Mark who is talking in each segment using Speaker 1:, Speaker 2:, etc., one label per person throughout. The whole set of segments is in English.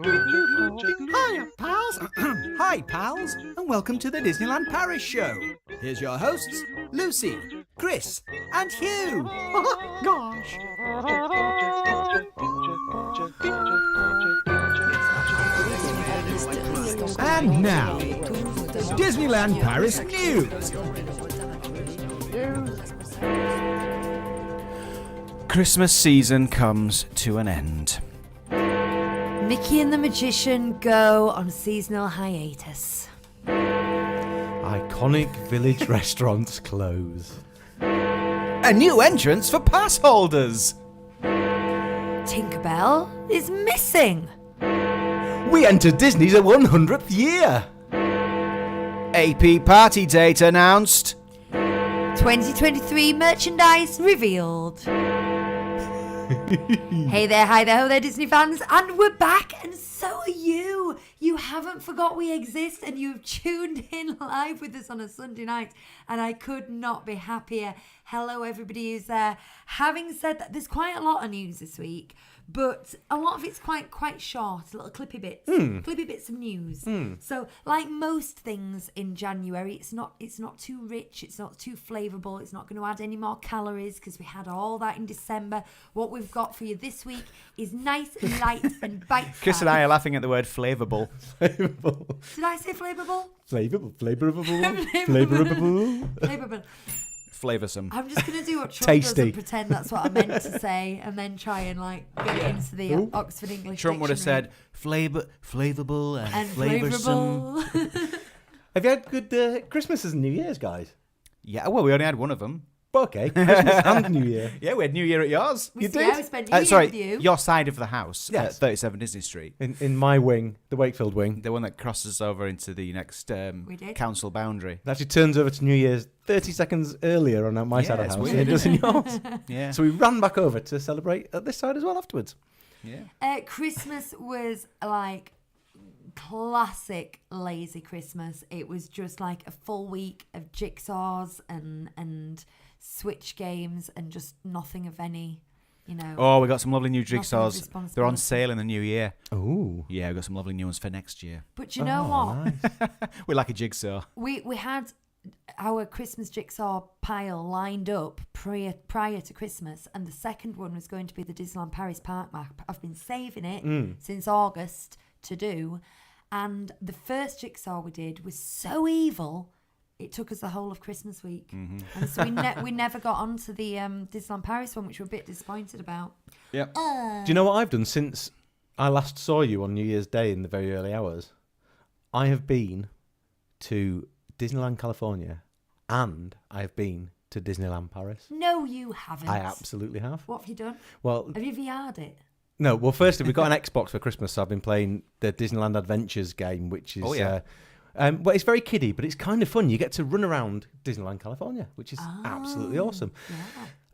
Speaker 1: Hiya, pals. Hi, pals, and welcome to the Disneyland Paris Show. Here's your hosts, Lucy, Chris, and Hugh. Gosh. And now, Disneyland Paris news.
Speaker 2: Christmas season comes to an end.
Speaker 3: Mickey and the Magician go on seasonal hiatus.
Speaker 4: Iconic village restaurants close.
Speaker 2: A new entrance for pass holders.
Speaker 3: Tinkerbell is missing.
Speaker 4: We enter Disney's 100th year.
Speaker 2: AP party date announced.
Speaker 3: 2023 merchandise revealed. Hey there, hi there, ho there, Disney fans, and we're back, and so are you. You haven't forgot we exist, and you've tuned in live with us on a Sunday night, and I could not be happier. Hello, everybody who's there. Having said that, there's quite a lot of news this week, but a lot of it's quite short, little clippy bits of news. So, like most things in January, it's not too rich, it's not too flavourable, it's not going to add any more calories because we had all that in December. What we've got for you this week is nice and light and bite-sized.
Speaker 2: Chris and I are laughing at the word flavourable.
Speaker 4: Flavorable.
Speaker 3: Did I say flavourable?
Speaker 4: Flavorable.
Speaker 2: Flavoursome.
Speaker 3: I'm just going to do what Trump
Speaker 4: Tasty.
Speaker 3: does and pretend that's what I meant to say and then try and get it into the Oxford English
Speaker 2: Trump would have
Speaker 3: Dictionary.
Speaker 2: said flavourable and
Speaker 3: And
Speaker 2: flavoursome.
Speaker 3: flavourable.
Speaker 4: Have you had good Christmases and New Year's, guys?
Speaker 2: Yeah, well, we only had one of them.
Speaker 4: Okay, Christmas and New Year.
Speaker 2: Yeah, we had New Year at yours.
Speaker 3: We spent New Year
Speaker 2: Sorry,
Speaker 3: with you.
Speaker 2: your side of the house
Speaker 4: Yes.
Speaker 2: at 37 Disney Street.
Speaker 4: In my wing, the Wakefield wing.
Speaker 2: The one that crosses over into the next
Speaker 3: We did.
Speaker 2: council boundary.
Speaker 4: It actually turns over to New Year's 30 seconds earlier on my side of
Speaker 2: it's
Speaker 4: the house
Speaker 2: weird,
Speaker 4: than it does in yours.
Speaker 2: Yeah.
Speaker 4: So we ran back over to celebrate at this side as well afterwards.
Speaker 2: Yeah.
Speaker 3: Christmas was like classic lazy Christmas. It was just like a full week of jigsaws and Switch games and just nothing of any,
Speaker 2: Oh, we got some lovely new
Speaker 3: Nothing
Speaker 2: jigsaws.
Speaker 3: responsibility.
Speaker 2: They're on sale in the new year.
Speaker 4: Ooh.
Speaker 2: Yeah, we got some lovely new ones for next year.
Speaker 3: But you know what?
Speaker 4: Nice.
Speaker 2: We like a jigsaw.
Speaker 3: We had our Christmas jigsaw pile lined up prior to Christmas, and the second one was going to be the Disneyland Paris park map. I've been saving it since August to do, and the first jigsaw we did was so evil. It took us the whole of Christmas week, and so we never got onto the Disneyland Paris one, which we're a bit disappointed about.
Speaker 2: Yep.
Speaker 4: Do you know what I've done since I last saw you on New Year's Day in the very early hours? I have been to Disneyland California and I have been to Disneyland Paris.
Speaker 3: No, you haven't.
Speaker 4: I absolutely have.
Speaker 3: What have you done?
Speaker 4: Well,
Speaker 3: Have you VR'd it?
Speaker 4: no. Well, firstly, we got an Xbox for Christmas, so I've been playing the Disneyland Adventures game, which is...
Speaker 2: Oh, yeah.
Speaker 4: Well, it's very kiddie, but it's kind of fun. You get to run around Disneyland California, which is absolutely awesome.
Speaker 3: Yeah.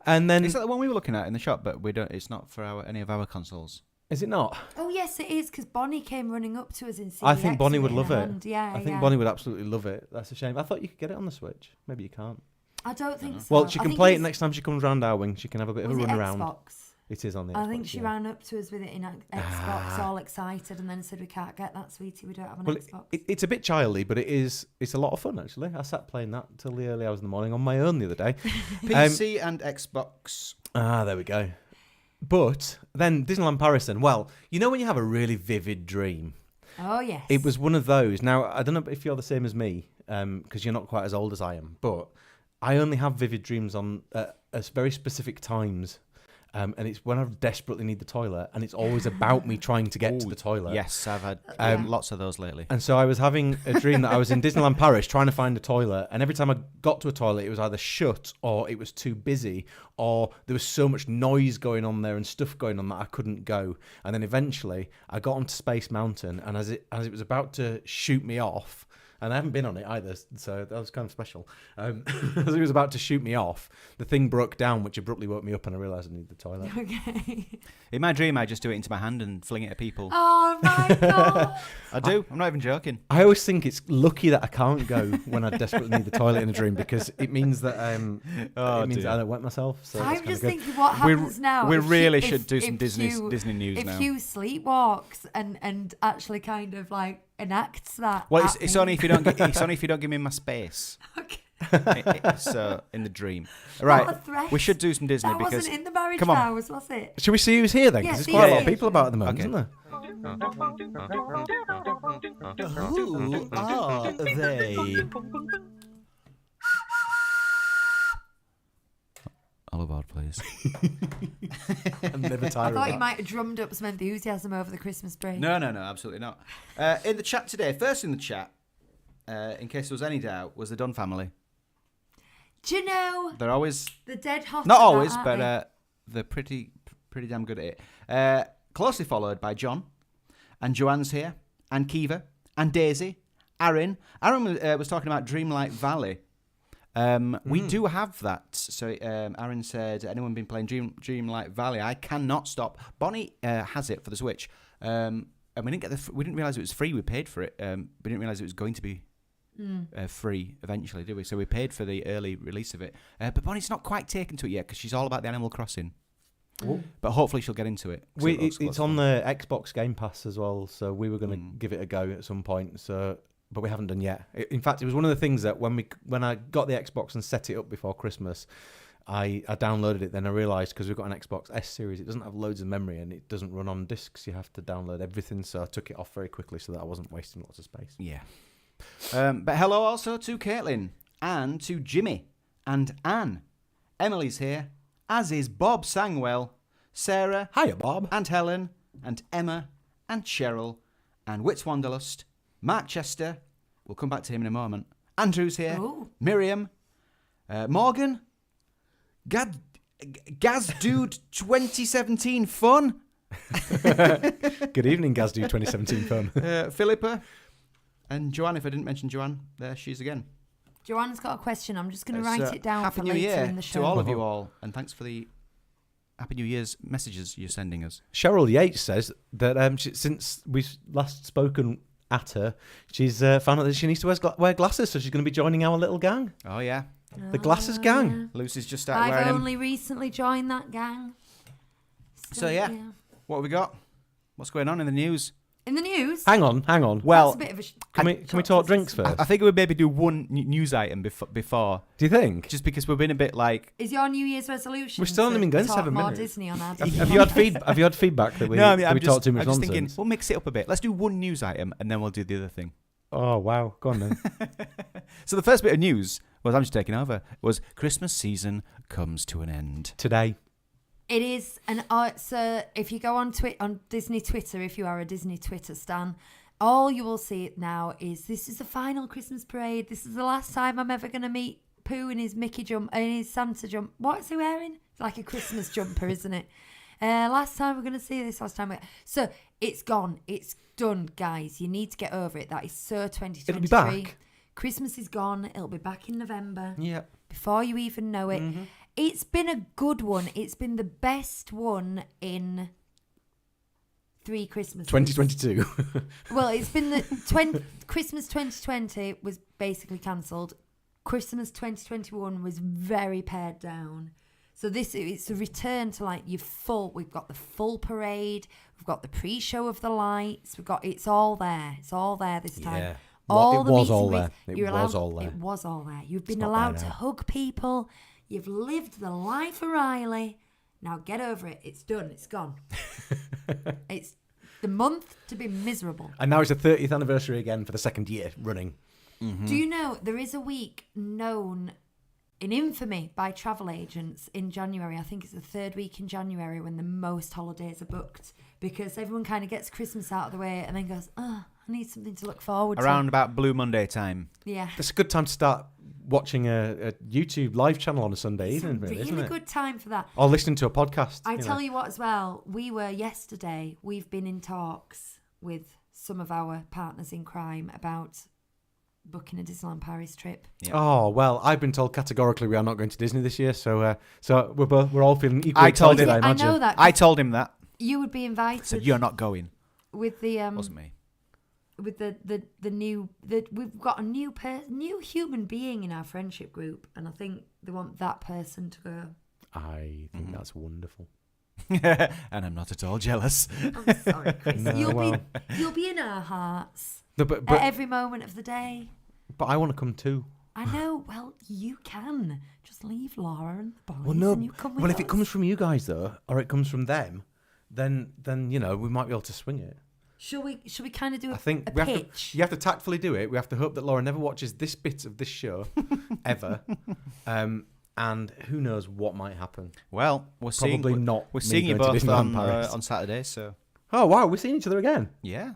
Speaker 4: And then...
Speaker 2: Is that the one we were looking at in the shop? But we don't. It's not for any of our consoles.
Speaker 4: Is it not?
Speaker 3: Oh yes, it is, because Bonnie came running up to us in CEX.
Speaker 4: I think Bonnie would
Speaker 3: in
Speaker 4: love
Speaker 3: her
Speaker 4: it.
Speaker 3: hand. Yeah,
Speaker 4: I think Bonnie would absolutely love it. That's a shame. I thought you could get it on the Switch. Maybe you can't.
Speaker 3: I don't think so.
Speaker 4: Well, she
Speaker 3: I
Speaker 4: can
Speaker 3: think
Speaker 4: play it
Speaker 3: it's-
Speaker 4: next time she comes round our wing. She can have a bit of a
Speaker 3: Was
Speaker 4: run
Speaker 3: it
Speaker 4: around.
Speaker 3: Xbox?
Speaker 4: It is on the
Speaker 3: I
Speaker 4: Xbox,
Speaker 3: think she
Speaker 4: yeah.
Speaker 3: ran up to us with it in Xbox, all excited, and then said, "We can't get that, sweetie. We don't have an
Speaker 4: Well,
Speaker 3: Xbox."
Speaker 4: it's a bit childy, but it's a lot of fun, actually. I sat playing that till the early hours in the morning on my own the other day.
Speaker 2: PC and Xbox.
Speaker 4: There we go. But then Disneyland Paris then. Well, you know when you have a really vivid dream?
Speaker 3: Oh yes.
Speaker 4: It was one of those. Now, I don't know if you're the same as me, because you're not quite as old as I am, but I only have vivid dreams on at very specific times. And it's when I desperately need the toilet, and it's always about me trying to get to the toilet.
Speaker 2: Yes, I've had lots of those lately.
Speaker 4: And so I was having a dream that I was in Disneyland Paris trying to find a toilet, and every time I got to a toilet, it was either shut or it was too busy, or there was so much noise going on there and stuff going on that I couldn't go. And then eventually I got onto Space Mountain, and as it was about to shoot me off, and I haven't been on it either, so that was kind of special. As he was about to shoot me off, the thing broke down, which abruptly woke me up, and I realised I needed the toilet.
Speaker 3: Okay.
Speaker 2: In my dream, I just do it into my hand and fling it at people.
Speaker 3: Oh my God.
Speaker 2: I do. I'm not even joking.
Speaker 4: I always think it's lucky that I can't go when I desperately need the toilet in a dream, because it means that I don't wet myself. So it's
Speaker 3: I'm
Speaker 4: kinda
Speaker 3: just
Speaker 4: good.
Speaker 3: thinking what happens now.
Speaker 2: We
Speaker 3: if
Speaker 2: really
Speaker 3: Hugh-
Speaker 2: should
Speaker 3: if-
Speaker 2: do
Speaker 3: if
Speaker 2: some Disney
Speaker 3: Hugh-
Speaker 2: news
Speaker 3: if
Speaker 2: now.
Speaker 3: Hugh sleepwalks and actually kind of like enacts that.
Speaker 2: Well,
Speaker 3: at
Speaker 2: it's
Speaker 3: me.
Speaker 2: only if you don't. It's only if you don't give me my space.
Speaker 3: Okay.
Speaker 2: So in the dream,
Speaker 3: What a
Speaker 2: right?
Speaker 3: threat.
Speaker 2: We should do some Disney
Speaker 3: That
Speaker 2: because
Speaker 3: wasn't in the marriage
Speaker 2: come on.
Speaker 3: vows, was it?
Speaker 4: Should we see who's here then?
Speaker 3: Yeah,
Speaker 4: Because
Speaker 3: see
Speaker 4: there's quite a lot
Speaker 3: who's
Speaker 4: of people about at the moment,
Speaker 2: Okay.
Speaker 4: isn't there?
Speaker 1: Who are they?
Speaker 2: all aboard, please.
Speaker 4: I'm never
Speaker 3: I
Speaker 4: tired
Speaker 3: thought
Speaker 4: of
Speaker 3: you
Speaker 4: that.
Speaker 3: might have drummed up some enthusiasm over the Christmas break.
Speaker 2: No, absolutely not. In the chat today, first in the chat, in case there was any doubt, was the Dunn family.
Speaker 3: Do you know
Speaker 2: They're always,
Speaker 3: the dead hot?
Speaker 2: not
Speaker 3: of that,
Speaker 2: always,
Speaker 3: aren't
Speaker 2: but
Speaker 3: they?
Speaker 2: they're pretty damn good at it. Closely followed by John, and Joanne's here, and Kiva, and Daisy, Aaron. Aaron was talking about Dreamlight Valley. We do have that. So Aaron said, anyone been playing Dreamlight Valley? I cannot stop. Bonnie has it for the Switch. And we didn't realize it was free. We paid for it. We didn't realize it was going to be free eventually, did we? So we paid for the early release of it. But Bonnie's not quite taken to it yet because she's all about the Animal Crossing. But hopefully she'll get into it.
Speaker 4: It's on the Xbox Game Pass as well, so we were going to give it a go at some point. But we haven't done yet. In fact, it was one of the things that when I got the Xbox and set it up before Christmas, I downloaded it. Then I realised, because we've got an Xbox S series, it doesn't have loads of memory and it doesn't run on discs. You have to download everything. So I took it off very quickly so that I wasn't wasting lots of space.
Speaker 2: Yeah. But hello also to Caitlin and to Jimmy and Anne. Emily's here, as is Bob Sangwell, Sarah,
Speaker 4: Hiya, Bob.
Speaker 2: and Helen, and Emma, and Cheryl, and Wits Wanderlust, Mark Chester, we'll come back to him in a moment, Andrew's here,
Speaker 3: Ooh.
Speaker 2: Miriam, Morgan, Gazdude 2017 Fun,
Speaker 4: Good evening, Gazdu 2017 Fun.
Speaker 2: Philippa, and Joanne. If I didn't mention Joanne, there she's again.
Speaker 3: Joanne's got a question. I'm just going to
Speaker 2: It's,
Speaker 3: write it down
Speaker 2: Happy
Speaker 3: for
Speaker 2: New
Speaker 3: later
Speaker 2: Year
Speaker 3: in the show.
Speaker 2: to all of you all, and thanks for the Happy New Year's messages you're sending us.
Speaker 4: Cheryl Yates says that since we've last spoken at her, she's found out that she needs to wear glasses, so she's going to be joining our little gang,
Speaker 2: Oh yeah,
Speaker 4: the Glasses Gang.
Speaker 2: Lucy's just started
Speaker 3: I've
Speaker 2: wearing them.
Speaker 3: only recently joined that gang.
Speaker 2: So yeah, what have we got? What's going on in the news?
Speaker 3: In the news,
Speaker 4: Hang on.
Speaker 2: Well,
Speaker 3: that's a bit of a
Speaker 4: Can we talk drinks first?
Speaker 2: I think we maybe do one news item before,
Speaker 4: Do you think?
Speaker 2: just because we've been a bit like.
Speaker 3: Is your New Year's resolution?
Speaker 4: We're still only been going
Speaker 3: talk
Speaker 4: 7
Speaker 3: more
Speaker 4: minutes.
Speaker 3: Disney on our
Speaker 4: Have you had feedback that we
Speaker 2: No, I mean,
Speaker 4: that we talk too much
Speaker 2: I'm just
Speaker 4: nonsense?
Speaker 2: thinking we'll mix it up a bit. Let's do one news item and then we'll do the other thing.
Speaker 4: Oh wow, go on then.
Speaker 2: So the first bit of news was I'm just taking over. Was Christmas season comes to an end.
Speaker 4: Today.
Speaker 3: It is so if you go on Disney Twitter, if you are a Disney Twitter stan, all you will see now is this is the final Christmas parade. This is the last time I'm ever going to meet Pooh in his Mickey jump, in his Santa jump. What's he wearing? It's like a Christmas jumper, isn't it? Last time we're going to see this. So it's gone. It's done, guys. You need to get over it. That is so 2023.
Speaker 4: It'll be back.
Speaker 3: Christmas is gone. It'll be back in November.
Speaker 4: Yeah.
Speaker 3: Before you even know it.
Speaker 4: Mm-hmm.
Speaker 3: It's been a good one. It's been the best one in 3 Christmases.
Speaker 4: 2022.
Speaker 3: Well, it's been Christmas 2020 was basically cancelled. Christmas 2021 was very pared down. So it's a return to like we've got the full parade, we've got the pre-show of the lights, it's all there. It's all there this time.
Speaker 4: Yeah.
Speaker 3: All
Speaker 4: It
Speaker 3: the
Speaker 4: was
Speaker 3: meet
Speaker 4: all
Speaker 3: and
Speaker 4: there.
Speaker 3: greets,
Speaker 4: It was all there.
Speaker 3: It was all there. You've been
Speaker 4: not
Speaker 3: allowed
Speaker 4: there
Speaker 3: to
Speaker 4: now.
Speaker 3: hug people. You've lived the life of Riley. Now get over it. It's done. It's gone. It's the month to be miserable.
Speaker 4: And now it's the 30th anniversary again for the second year running.
Speaker 3: Do you know there is a week known in infamy by travel agents in January? I think it's the 3rd week in January when the most holidays are booked because everyone kind of gets Christmas out of the way and then goes, I need something to look forward to.
Speaker 2: Around about Blue Monday time.
Speaker 3: Yeah.
Speaker 4: It's a good time to start watching a YouTube live channel on a Sunday
Speaker 3: It's a
Speaker 4: evening, really, isn't
Speaker 3: really
Speaker 4: it?
Speaker 3: good time for that.
Speaker 4: Or listening to a podcast.
Speaker 3: I tell you what as well, we've been in talks with some of our partners in crime about booking a Disneyland Paris trip.
Speaker 2: Yeah.
Speaker 4: Oh well, I've been told categorically we are not going to Disney this year, so we're all feeling equally excited. I
Speaker 3: I
Speaker 4: imagine.
Speaker 3: know that.
Speaker 2: I told him that.
Speaker 3: You would be invited.
Speaker 2: I said, you're not going.
Speaker 3: With the
Speaker 2: Wasn't me.
Speaker 3: with the new we've got a new human being in our friendship group, and I think they want that person to go.
Speaker 4: I think that's wonderful.
Speaker 2: And I'm not at all jealous.
Speaker 3: I'm sorry, Chris.
Speaker 4: No,
Speaker 3: You'll be in our hearts
Speaker 4: No, but
Speaker 3: at every moment of the day.
Speaker 4: but I want to come too.
Speaker 3: I know. Well, you can just leave Laura and the boys,
Speaker 4: Well, no.
Speaker 3: and you come with
Speaker 4: Well,
Speaker 3: us.
Speaker 4: if it comes from you guys though, or it comes from them, then we might be able to swing it.
Speaker 3: Should we kind of do
Speaker 4: I think
Speaker 3: a
Speaker 4: we have
Speaker 3: pitch?
Speaker 4: to. You have to tactfully do it. We have to hope that Laura never watches this bit of this show ever. And who knows what might happen?
Speaker 2: Well,
Speaker 4: Probably not.
Speaker 2: We're
Speaker 4: me
Speaker 2: seeing you
Speaker 4: going to
Speaker 2: both
Speaker 4: Disneyland Paris.
Speaker 2: on Saturday, so
Speaker 4: Oh wow, we're seeing each other again.
Speaker 2: yeah,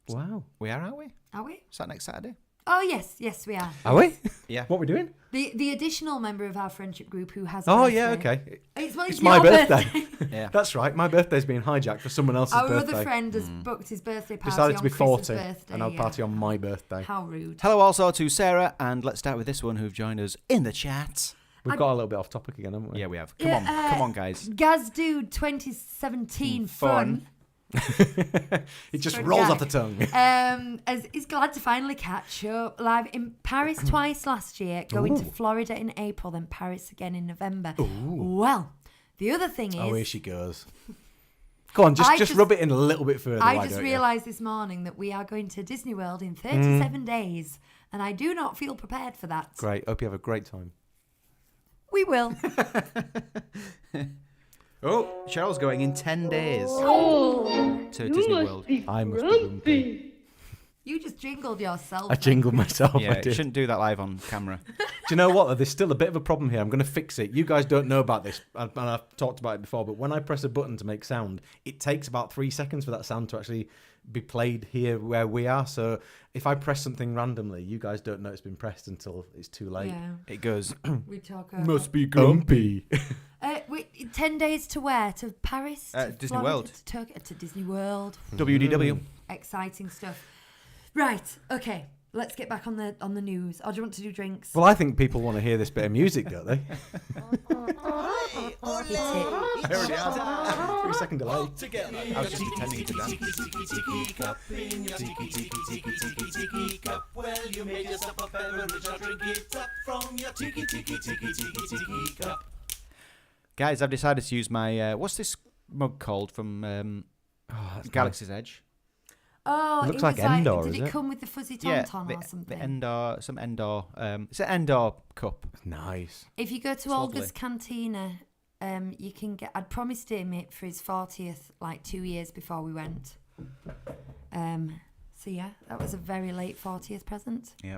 Speaker 4: Wow.
Speaker 2: we are, aren't we?
Speaker 3: Are we?
Speaker 2: Is that next Saturday?
Speaker 3: Oh yes, we are.
Speaker 4: Are we?
Speaker 2: Yeah.
Speaker 4: What are we doing?
Speaker 3: The additional member of our friendship group who has. A
Speaker 4: Oh
Speaker 3: birthday.
Speaker 4: yeah, okay.
Speaker 3: It's
Speaker 4: my
Speaker 3: your
Speaker 4: birthday.
Speaker 2: Yeah.
Speaker 4: That's right. My birthday's being hijacked for someone else's
Speaker 3: Our
Speaker 4: birthday.
Speaker 3: other friend has booked his birthday party
Speaker 4: Decided
Speaker 3: on
Speaker 4: to be
Speaker 3: Chris's
Speaker 4: 40,
Speaker 3: birthday,
Speaker 4: and I'll
Speaker 3: yeah.
Speaker 4: party on my birthday.
Speaker 3: How rude.
Speaker 2: Hello also to Sarah, and let's start with this one who've joined us in the chat.
Speaker 4: We've got a little bit off topic again, haven't we?
Speaker 2: Yeah, we have. Come on, guys.
Speaker 3: Gazdude 2017 fun.
Speaker 4: It just
Speaker 3: Good
Speaker 4: rolls
Speaker 3: guy.
Speaker 4: off the tongue.
Speaker 3: Is glad to finally catch up. Live in Paris twice last year, going to Florida in April, then Paris again in November. Well, the other thing is,
Speaker 4: Oh, here she goes. Go on, just rub it in a little bit further.
Speaker 3: I
Speaker 4: why
Speaker 3: just
Speaker 4: don't you?
Speaker 3: realised this morning that we are going to Disney World in 37 days, and I do not feel prepared for that.
Speaker 4: Great. Hope you have a great time.
Speaker 3: We will.
Speaker 2: Oh, Cheryl's going in 10 days to Disney World.
Speaker 4: I must be grumpy.
Speaker 3: You just jingled yourself.
Speaker 4: I jingled myself.
Speaker 2: Yeah,
Speaker 4: I did.
Speaker 2: shouldn't do that live on camera.
Speaker 4: Do you know what? There's still a bit of a problem here. I'm going to fix it. You guys don't know about this, and I've talked about it before, but when I press a button to make sound, it takes about 3 seconds for that sound to actually be played here where we are. So if I press something randomly, you guys don't know it's been pressed until it's too late.
Speaker 3: Yeah,
Speaker 2: It goes,
Speaker 3: we talk.
Speaker 4: Must be grumpy.
Speaker 3: 10 days to where? To Paris? To
Speaker 2: Disney
Speaker 3: Florida,
Speaker 2: World.
Speaker 3: To Turkey? To Disney World.
Speaker 2: WDW.
Speaker 3: Exciting stuff. Right. Okay. Let's get back on the news. Or do you want to do drinks?
Speaker 4: Well, I think people want to hear this bit of music, don't they?
Speaker 3: Hit it.
Speaker 4: 3 second delay.
Speaker 2: I was just pretending to dance. Guys, I've decided to use my, what's this mug called from Galaxy's Edge?
Speaker 3: Oh,
Speaker 4: It looks
Speaker 3: was
Speaker 4: like Endor,
Speaker 3: Did
Speaker 4: is
Speaker 3: it
Speaker 4: it?
Speaker 3: come with the fuzzy
Speaker 2: Yeah,
Speaker 3: tauntaun or something?
Speaker 2: the Endor, some Endor, it's an Endor cup.
Speaker 4: Nice.
Speaker 3: If you go to
Speaker 2: It's
Speaker 3: Olga's
Speaker 2: lovely.
Speaker 3: Cantina, you can get. I'd promised him it for his 40th, like 2 years before we went. So yeah, that was a very late 40th present.
Speaker 2: Yeah.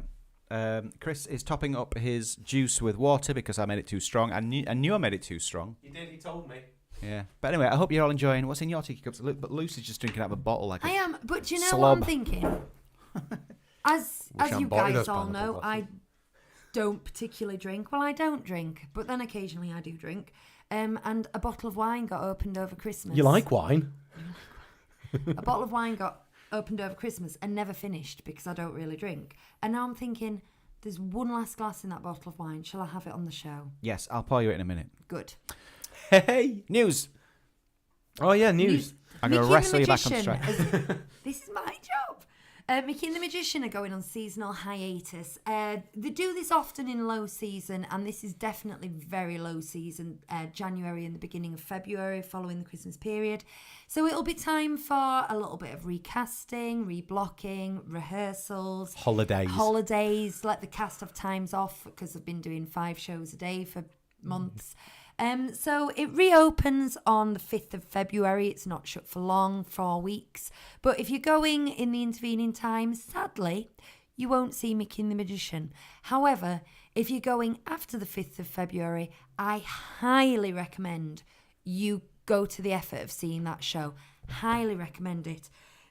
Speaker 2: Chris is topping up his juice with water because I made it too strong. I knew I made it too strong.
Speaker 4: You did, he told me.
Speaker 2: Yeah. But anyway, I hope you're all enjoying what's in your tiki cups. But Lucy's just drinking out of a bottle like
Speaker 3: I
Speaker 2: a
Speaker 3: am, but do you know
Speaker 2: slob.
Speaker 3: what I'm thinking? As
Speaker 4: Wish
Speaker 3: you
Speaker 4: I'd bought you
Speaker 3: guys
Speaker 4: those
Speaker 3: all
Speaker 4: pineapple
Speaker 3: know,
Speaker 4: glasses.
Speaker 3: I don't particularly drink. Well, I don't drink, but then occasionally I do drink. And a bottle of wine got opened over Christmas.
Speaker 4: You like wine?
Speaker 3: A bottle of wine got opened over Christmas and never finished because I don't really drink. And now I'm thinking, there's one last glass in that bottle of wine. Shall I have it on the show?
Speaker 2: Yes, I'll pour you it in a minute.
Speaker 3: Good.
Speaker 4: Hey.
Speaker 2: News.
Speaker 4: Oh yeah, news.
Speaker 2: I'm going to
Speaker 3: Mickey
Speaker 2: wrestle
Speaker 3: the
Speaker 2: you back on
Speaker 3: Magician
Speaker 2: track.
Speaker 3: This is my job. Mickey and the Magician are going on seasonal hiatus. They do this often in low season, and this is definitely very low season, January and the beginning of February, following the Christmas period. So it'll be time for a little bit of recasting, reblocking, rehearsals. Holidays, let the cast have times off because they've been doing 5 shows a day for months. So it reopens on the 5th of February. It's not shut for long, 4 weeks. But if you're going in the intervening time, sadly, you won't see Mickey and the Magician. However, if you're going after the 5th of February, I highly recommend you go to the effort of seeing that show. Highly recommend it.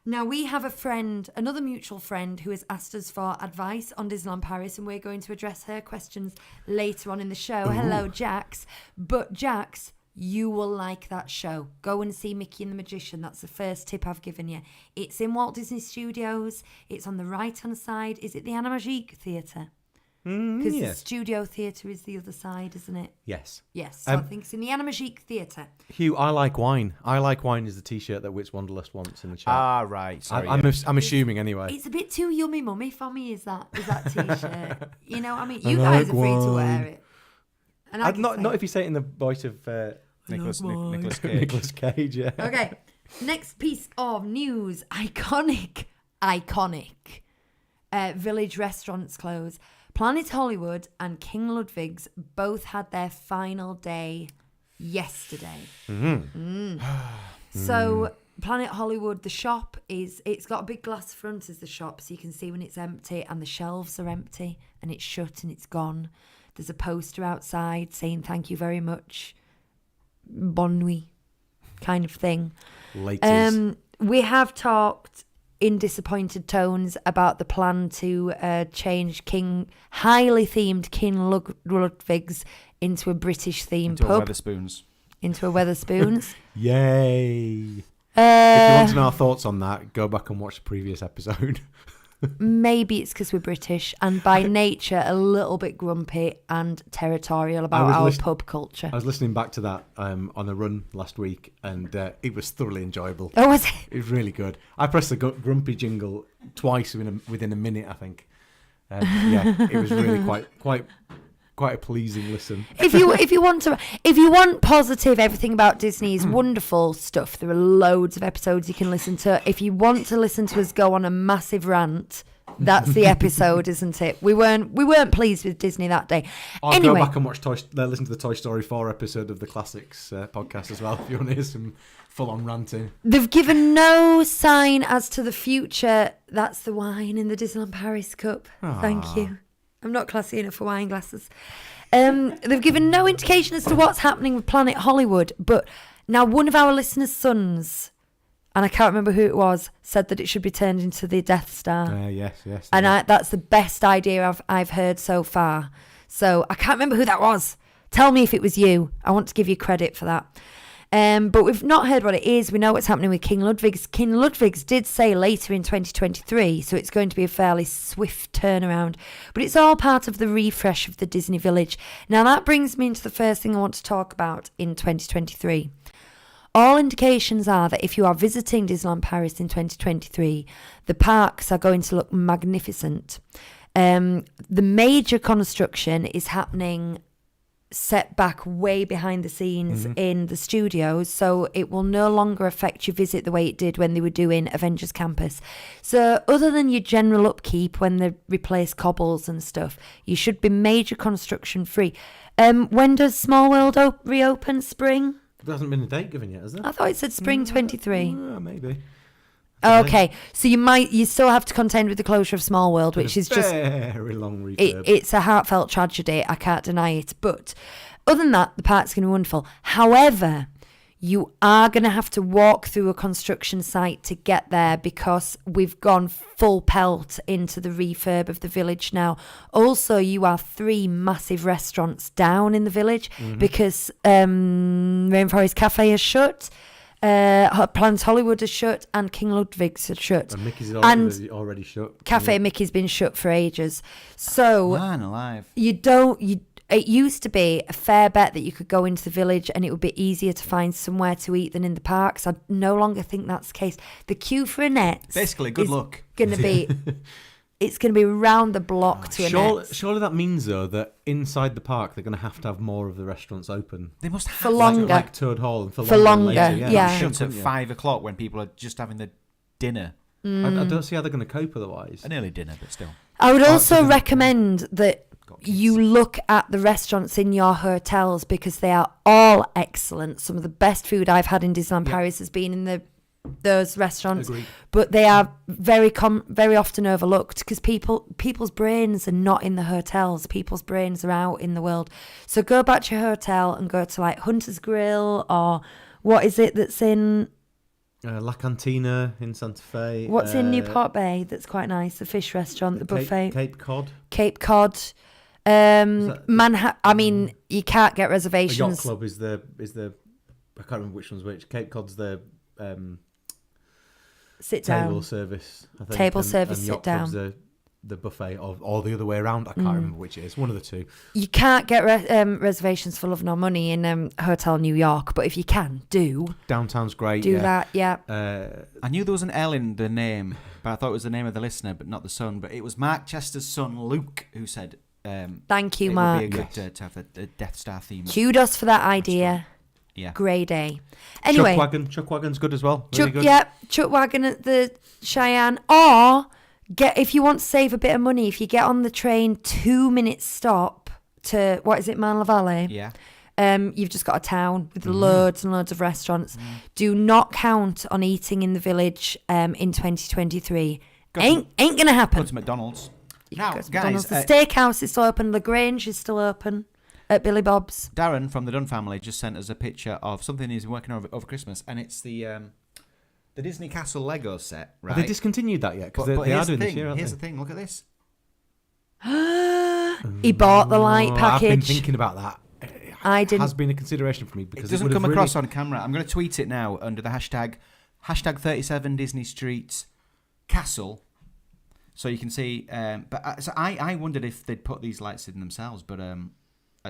Speaker 3: Now, we have a friend, another mutual friend, who has asked us for advice on Disneyland Paris, and we're going to address her questions later on in the show. Ooh. Hello, Jax. But, Jax, You will like that show. Go and see Mickey and the Magician. That's the first tip I've given you. It's in Walt Disney Studios. It's on the right-hand side. Is it the Animagique Theatre? Because the Studio Theatre is the other side, isn't it?
Speaker 4: Yes.
Speaker 3: Yes, so I think it's in the Animagique Theatre.
Speaker 4: Hugh, I like wine. I like wine is the T-shirt that Wits Wanderlust wants in the chat.
Speaker 2: Ah, right. Sorry.
Speaker 4: I'm assuming anyway.
Speaker 3: It's a bit too yummy mummy for me, is that T-shirt? You know, I mean, you guys are free to wear it. And I can
Speaker 4: not
Speaker 3: say
Speaker 4: if you say it in the voice of
Speaker 2: Nicholas Cage.
Speaker 4: Nicolas Cage, yeah.
Speaker 3: Okay, next piece of news. Iconic village restaurants close. Planet Hollywood and King Ludwig's both had their final day yesterday. So Planet Hollywood, the shop it's got a big glass front as the shop, so you can see when it's empty, and the shelves are empty and it's shut and it's gone. There's a poster outside saying thank you very much, bon nuit, kind of thing.
Speaker 4: Latest.
Speaker 3: We have talked in disappointed tones about the plan to change highly themed King Ludwig's into a British themed pub. Into a Weatherspoons.
Speaker 4: Yay. If you want to know our thoughts on that, go back and watch the previous episode.
Speaker 3: Maybe it's because we're British and by nature a little bit grumpy and territorial about our pub culture.
Speaker 4: I was listening back to that on a run last week, and it was thoroughly enjoyable.
Speaker 3: Oh, was it?
Speaker 4: It was really good. I pressed the grumpy jingle twice within a minute, I think. Yeah, it was really quite a pleasing listen.
Speaker 3: If you want positive, everything about Disney is wonderful stuff. There are loads of episodes you can listen to. If you want to listen to us go on a massive rant, that's the episode, isn't it? We weren't pleased with Disney that day. Anyway,
Speaker 4: go back and listen to the Toy Story 4 episode of the Classics podcast as well if you want to hear some full-on ranting.
Speaker 3: They've given no sign as to the future. That's the wine in the Disneyland Paris Cup.
Speaker 4: Aww.
Speaker 3: Thank you. I'm not classy enough for wine glasses. They've given no indication as to what's happening with Planet Hollywood, but now one of our listeners' sons, and I can't remember who it was, said that it should be turned into the Death Star.
Speaker 4: Yes.
Speaker 3: And that's the best idea I've heard so far. So I can't remember who that was. Tell me if it was you. I want to give you credit for that. But we've not heard what it is. We know what's happening with King Ludwig's. King Ludwig's did say later in 2023, so it's going to be a fairly swift turnaround. But it's all part of the refresh of the Disney Village. Now that brings me into the first thing I want to talk about in 2023. All indications are that if you are visiting Disneyland Paris in 2023, the parks are going to look magnificent. The major construction is happening set back way behind the scenes in the studios, so it will no longer affect your visit the way it did when they were doing Avengers Campus. So other than your general upkeep when they replace cobbles and stuff, you should be major construction free. When does Small World reopen? Spring?
Speaker 4: There hasn't been a date given yet, has there?
Speaker 3: I thought it said spring 23.
Speaker 4: Maybe.
Speaker 3: Okay, so you still have to contend with the closure of Small World, which is just
Speaker 4: very long refurb.
Speaker 3: It's a heartfelt tragedy. I can't deny it. But other than that, the park's going to be wonderful. However, you are going to have to walk through a construction site to get there because we've gone full pelt into the refurb of the village now. Also, you are 3 massive restaurants down in the village because Rainforest Cafe is shut. Planet Hollywood is shut and King Ludwig's is shut.
Speaker 4: And Mickey's already shut.
Speaker 3: Cafe Mickey's been shut for ages. So
Speaker 2: Man alive.
Speaker 3: It used to be a fair bet that you could go into the village and it would be easier to find somewhere to eat than in the parks. I no longer think that's the case. The queue for Annette's
Speaker 2: Basically, good luck.
Speaker 3: Going to be it's going to be round the block to Annette's.
Speaker 4: Surely that means, though, that inside the park they're going to have more of the restaurants open.
Speaker 2: They must have
Speaker 3: for longer.
Speaker 4: Like Toad Hall and for
Speaker 3: longer.
Speaker 4: Later,
Speaker 3: Yeah.
Speaker 2: Shut at 5 o'clock when people are just having their dinner.
Speaker 4: I don't see how they're going to cope otherwise.
Speaker 2: An early dinner, but still.
Speaker 3: I would also recommend that you look at the restaurants in your hotels because they are all excellent. Some of the best food I've had in Disneyland Paris has been in those restaurants.
Speaker 4: Agreed.
Speaker 3: But they are very often overlooked because people's brains are not in the hotels. People's brains are out in the world. So go back to your hotel and go to like Hunter's Grill or what is it that's in
Speaker 4: La Cantina in Santa Fe.
Speaker 3: What's in Newport Bay that's quite nice? The fish restaurant, the buffet.
Speaker 4: Cape Cod.
Speaker 3: Manhattan. I mean, you can't get
Speaker 4: A
Speaker 3: reservations.
Speaker 4: yacht club is the I can't remember which one's which. Cape Cod's the
Speaker 3: Sit
Speaker 4: table
Speaker 3: down.
Speaker 4: service. I think,
Speaker 3: Table
Speaker 4: and
Speaker 3: service,
Speaker 4: Yacht
Speaker 3: sit down.
Speaker 4: Club's the buffet, or the other way around. I can't remember which it is. One of the two.
Speaker 3: You can't get reservations for love nor money in Hotel New York, but if you can, do.
Speaker 4: Downtown's great.
Speaker 3: Do that, yeah.
Speaker 2: I knew there was an L in the name, but I thought it was the name of the listener, but not the son. But it was Mark Chester's son, Luke, who said,
Speaker 3: Thank you,
Speaker 2: it
Speaker 3: Mark.
Speaker 2: would be a good to have the Death Star theme.
Speaker 3: Kudos for that idea.
Speaker 2: Yeah.
Speaker 3: Great day. Anyway.
Speaker 4: Chuckwagon's good as well. Really good.
Speaker 3: Yeah, Chuckwagon at the Cheyenne. Or, if you want to save a bit of money, if you get on the train 2 minutes stop to, what is it, Marla Valley?
Speaker 2: Yeah.
Speaker 3: You've just got a town with loads and loads of restaurants. Do not count on eating in the village in 2023. Ain't gonna happen.
Speaker 2: Go to McDonald's.
Speaker 3: You
Speaker 2: Now,
Speaker 3: can go to
Speaker 2: guys,
Speaker 3: McDonald's. The steakhouse is still open. The Grange is still open at Billy Bob's.
Speaker 2: Darren from the Dunn family just sent us a picture of something he's been working on over Christmas, and it's the Disney Castle Lego set. Right?
Speaker 4: Have they discontinued that yet? Because
Speaker 2: But
Speaker 4: they are
Speaker 2: here's the
Speaker 4: doing this
Speaker 2: thing.
Speaker 4: year, aren't
Speaker 2: Here's
Speaker 4: they?
Speaker 2: the thing. Look at this.
Speaker 3: He bought the light
Speaker 4: I've been
Speaker 3: package.
Speaker 4: thinking about that.
Speaker 3: I
Speaker 4: It
Speaker 3: didn't.
Speaker 4: has been a consideration for me because
Speaker 2: It doesn't come across on camera. I'm going to tweet it now under the hashtag 37 Disney Street Castle, so you can see. So I wondered if they'd put these lights in themselves, but I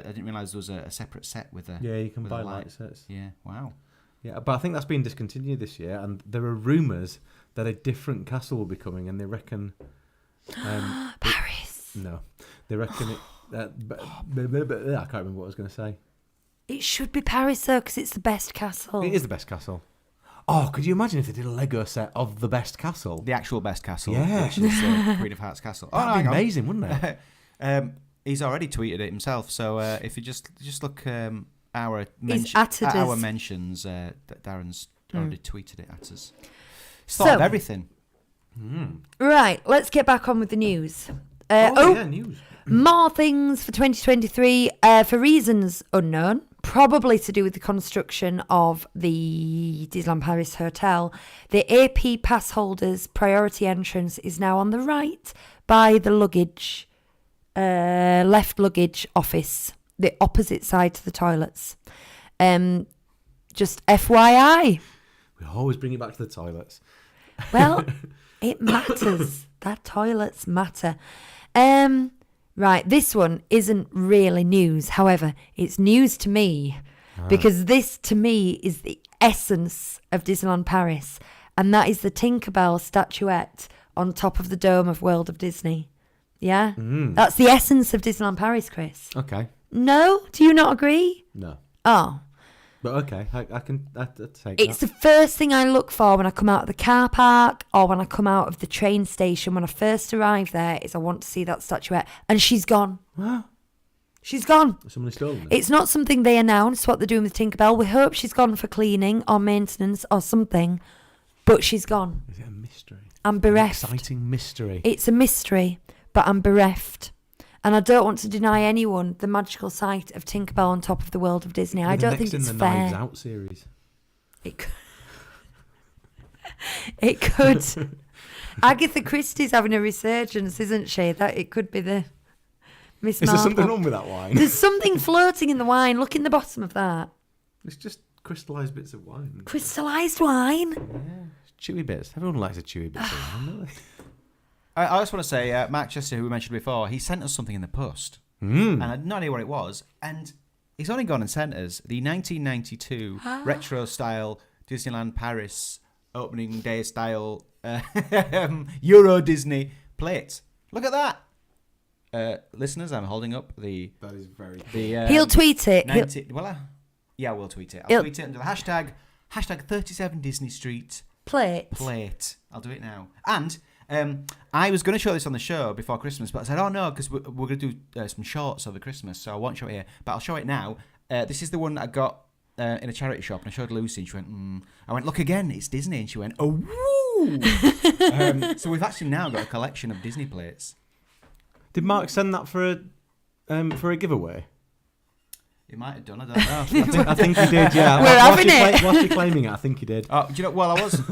Speaker 2: didn't realise there was a separate set with a.
Speaker 4: Yeah, you can
Speaker 2: with
Speaker 4: buy
Speaker 2: a light
Speaker 4: light sets.
Speaker 2: Yeah. Wow.
Speaker 4: Yeah, but I think that's been discontinued this year, and there are rumours that a different castle will be coming, and they reckon.
Speaker 3: Paris.
Speaker 4: No, they reckon it. I can't remember what I was going to say.
Speaker 3: It should be Paris though, because it's the best castle.
Speaker 4: It is the best castle. Oh, could you imagine if they did a Lego set of the best castle?
Speaker 2: The actual best castle.
Speaker 4: Yeah.
Speaker 2: Which is Queen of Hearts Castle. Oh,
Speaker 4: That'd
Speaker 2: no,
Speaker 4: be
Speaker 2: hang on.
Speaker 4: amazing, wouldn't it?
Speaker 2: He's already tweeted it himself. So if you just look our
Speaker 3: He's
Speaker 2: at
Speaker 3: atted
Speaker 2: our
Speaker 3: us.
Speaker 2: mentions, Darren's already tweeted it at us. He's
Speaker 3: So-
Speaker 2: thought of everything.
Speaker 3: Right, let's get back on with the news.
Speaker 4: Yeah, news.
Speaker 3: More things for 2023 for reasons unknown, probably to do with the construction of the Disneyland Paris Hotel. The AP pass holders' priority entrance is now on the right by the luggage, left luggage office, the opposite side to the toilets. Just FYI.
Speaker 4: We always bring it back to the toilets.
Speaker 3: Well, it matters. That toilets matter. Right, this one isn't really news. However, it's news to me because this, to me, is the essence of Disneyland Paris, and that is the Tinkerbell statuette on top of the dome of World of Disney. Yeah? That's the essence of Disneyland Paris, Chris.
Speaker 4: Okay.
Speaker 3: No? Do you not agree?
Speaker 4: No.
Speaker 3: Oh.
Speaker 4: But okay, I can take
Speaker 3: It's
Speaker 4: that.
Speaker 3: the first thing I look for when I come out of the car park or when I come out of the train station. When I first arrive there, is I want to see that statuette. And she's gone. She's gone.
Speaker 4: Somebody stolen it.
Speaker 3: It's not something they announced what they're doing with Tinkerbell. We hope she's gone for cleaning or maintenance or something. But she's gone.
Speaker 4: Is it a mystery?
Speaker 3: I'm bereft.
Speaker 4: An exciting mystery.
Speaker 3: It's a mystery, but I'm bereft. And I don't want to deny anyone the magical sight of Tinkerbell on top of the World of Disney. I don't think it's
Speaker 4: in the
Speaker 3: fair.
Speaker 4: Knives Out series.
Speaker 3: It could. It could. Agatha Christie's having a resurgence, isn't she? That it could be the Miss
Speaker 4: Is there
Speaker 3: Marple.
Speaker 4: something wrong with that wine?
Speaker 3: There's something floating in the wine. Look in the bottom of that.
Speaker 4: It's just crystallised bits of wine.
Speaker 3: Crystallised wine.
Speaker 4: Chewy bits. Everyone likes a chewy bit of wine, don't they?
Speaker 2: I just want to say, Mark Chester, who we mentioned before, he sent us something in the post. And I had no idea what it was. And he's only gone and sent us the 1992 retro-style Disneyland Paris opening day style Euro Disney plate. Look at that. Listeners, I'm holding up the...
Speaker 4: That is very cool.
Speaker 2: the
Speaker 3: He'll tweet it.
Speaker 2: 90, yeah, we'll tweet it. I'll tweet it under the hashtag 37 Disney Street plate. I'll do it now. And I was going to show this on the show before Christmas, but I said, oh no, because we're going to do some shorts over Christmas, so I won't show it here. But I'll show it now. This is the one that I got in a charity shop, and I showed Lucy, and she went, I went, look again, it's Disney. And she went, oh, woo! So we've actually now got a collection of Disney plates.
Speaker 4: Did Mark send that for a giveaway?
Speaker 2: He might have done. I don't know.
Speaker 4: I think he did. Yeah.
Speaker 3: We're having it.
Speaker 4: Whilst you're claiming it, I think he did.
Speaker 2: Oh, do you know? Well, I was.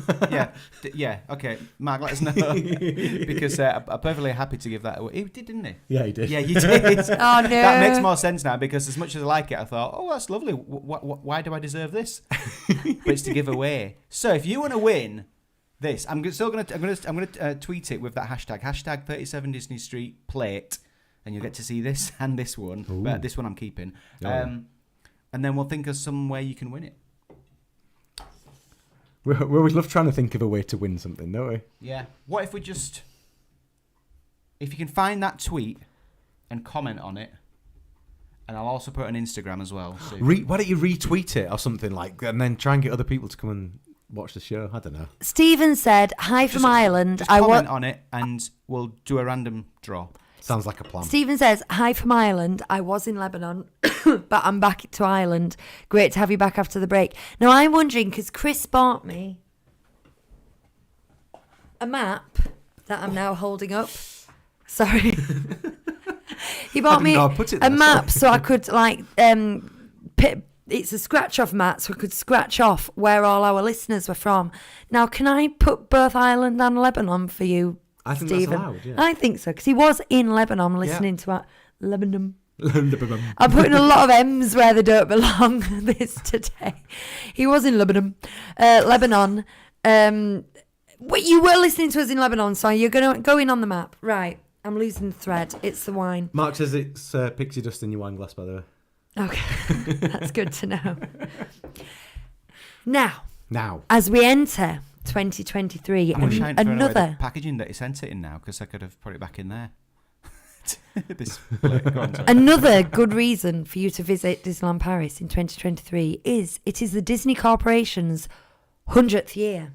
Speaker 2: Yeah. Okay, Mark, let us know because I'm perfectly happy to give that away. He did, didn't he?
Speaker 4: Yeah, he did.
Speaker 2: Yeah, you did.
Speaker 3: Oh no.
Speaker 2: That makes more sense now because as much as I like it, I thought, oh, that's lovely. Why do I deserve this? But it's to give away. So if you want to win this, I'm gonna tweet it with that hashtag 37 Disney Street plate, and you'll get to see this and this one.
Speaker 4: Ooh.
Speaker 2: But this one I'm keeping.
Speaker 4: Yeah.
Speaker 2: And then we'll think of some way you can win it.
Speaker 4: We always love trying to think of a way to win something, don't we?
Speaker 2: Yeah. What if we just, if you can find that tweet and comment on it, and I'll also put it on Instagram as well. So
Speaker 4: Why don't you retweet it or something like, and then try and get other people to come and watch the show? I don't know.
Speaker 3: Stephen said, "Hi from Ireland.
Speaker 2: Just comment on it, and we'll do a random draw."
Speaker 4: Sounds like a plan.
Speaker 3: Stephen says, "Hi from Ireland. I was in Lebanon, but I'm back to Ireland. Great to have you back after the break." Now, I'm wondering, because Chris bought me a map that I'm now holding up. Sorry. He bought me a map so I could, it's a scratch-off map, so I could scratch off where all our listeners were from. Now, can I put both Ireland and Lebanon for you,
Speaker 4: I think
Speaker 3: Stephen?
Speaker 4: that's allowed, yeah.
Speaker 3: I think so, because he was in Lebanon listening to our Lebanon. I'm putting a lot of M's where they don't belong this today. He was in Lebanon. Lebanon. You were listening to us in Lebanon, so you're going to go in on the map. Right. I'm losing the thread. It's the wine.
Speaker 4: Mark says it's pixie dust in your wine glass, by the way.
Speaker 3: Okay. That's good to know. Now, as we enter 2023,
Speaker 2: I'm ashamed to throw away the
Speaker 3: another
Speaker 2: packaging that he sent it in now because I could have put it back in there.
Speaker 3: Another good reason for you to visit Disneyland Paris in 2023 is it is the Disney Corporation's 100th year.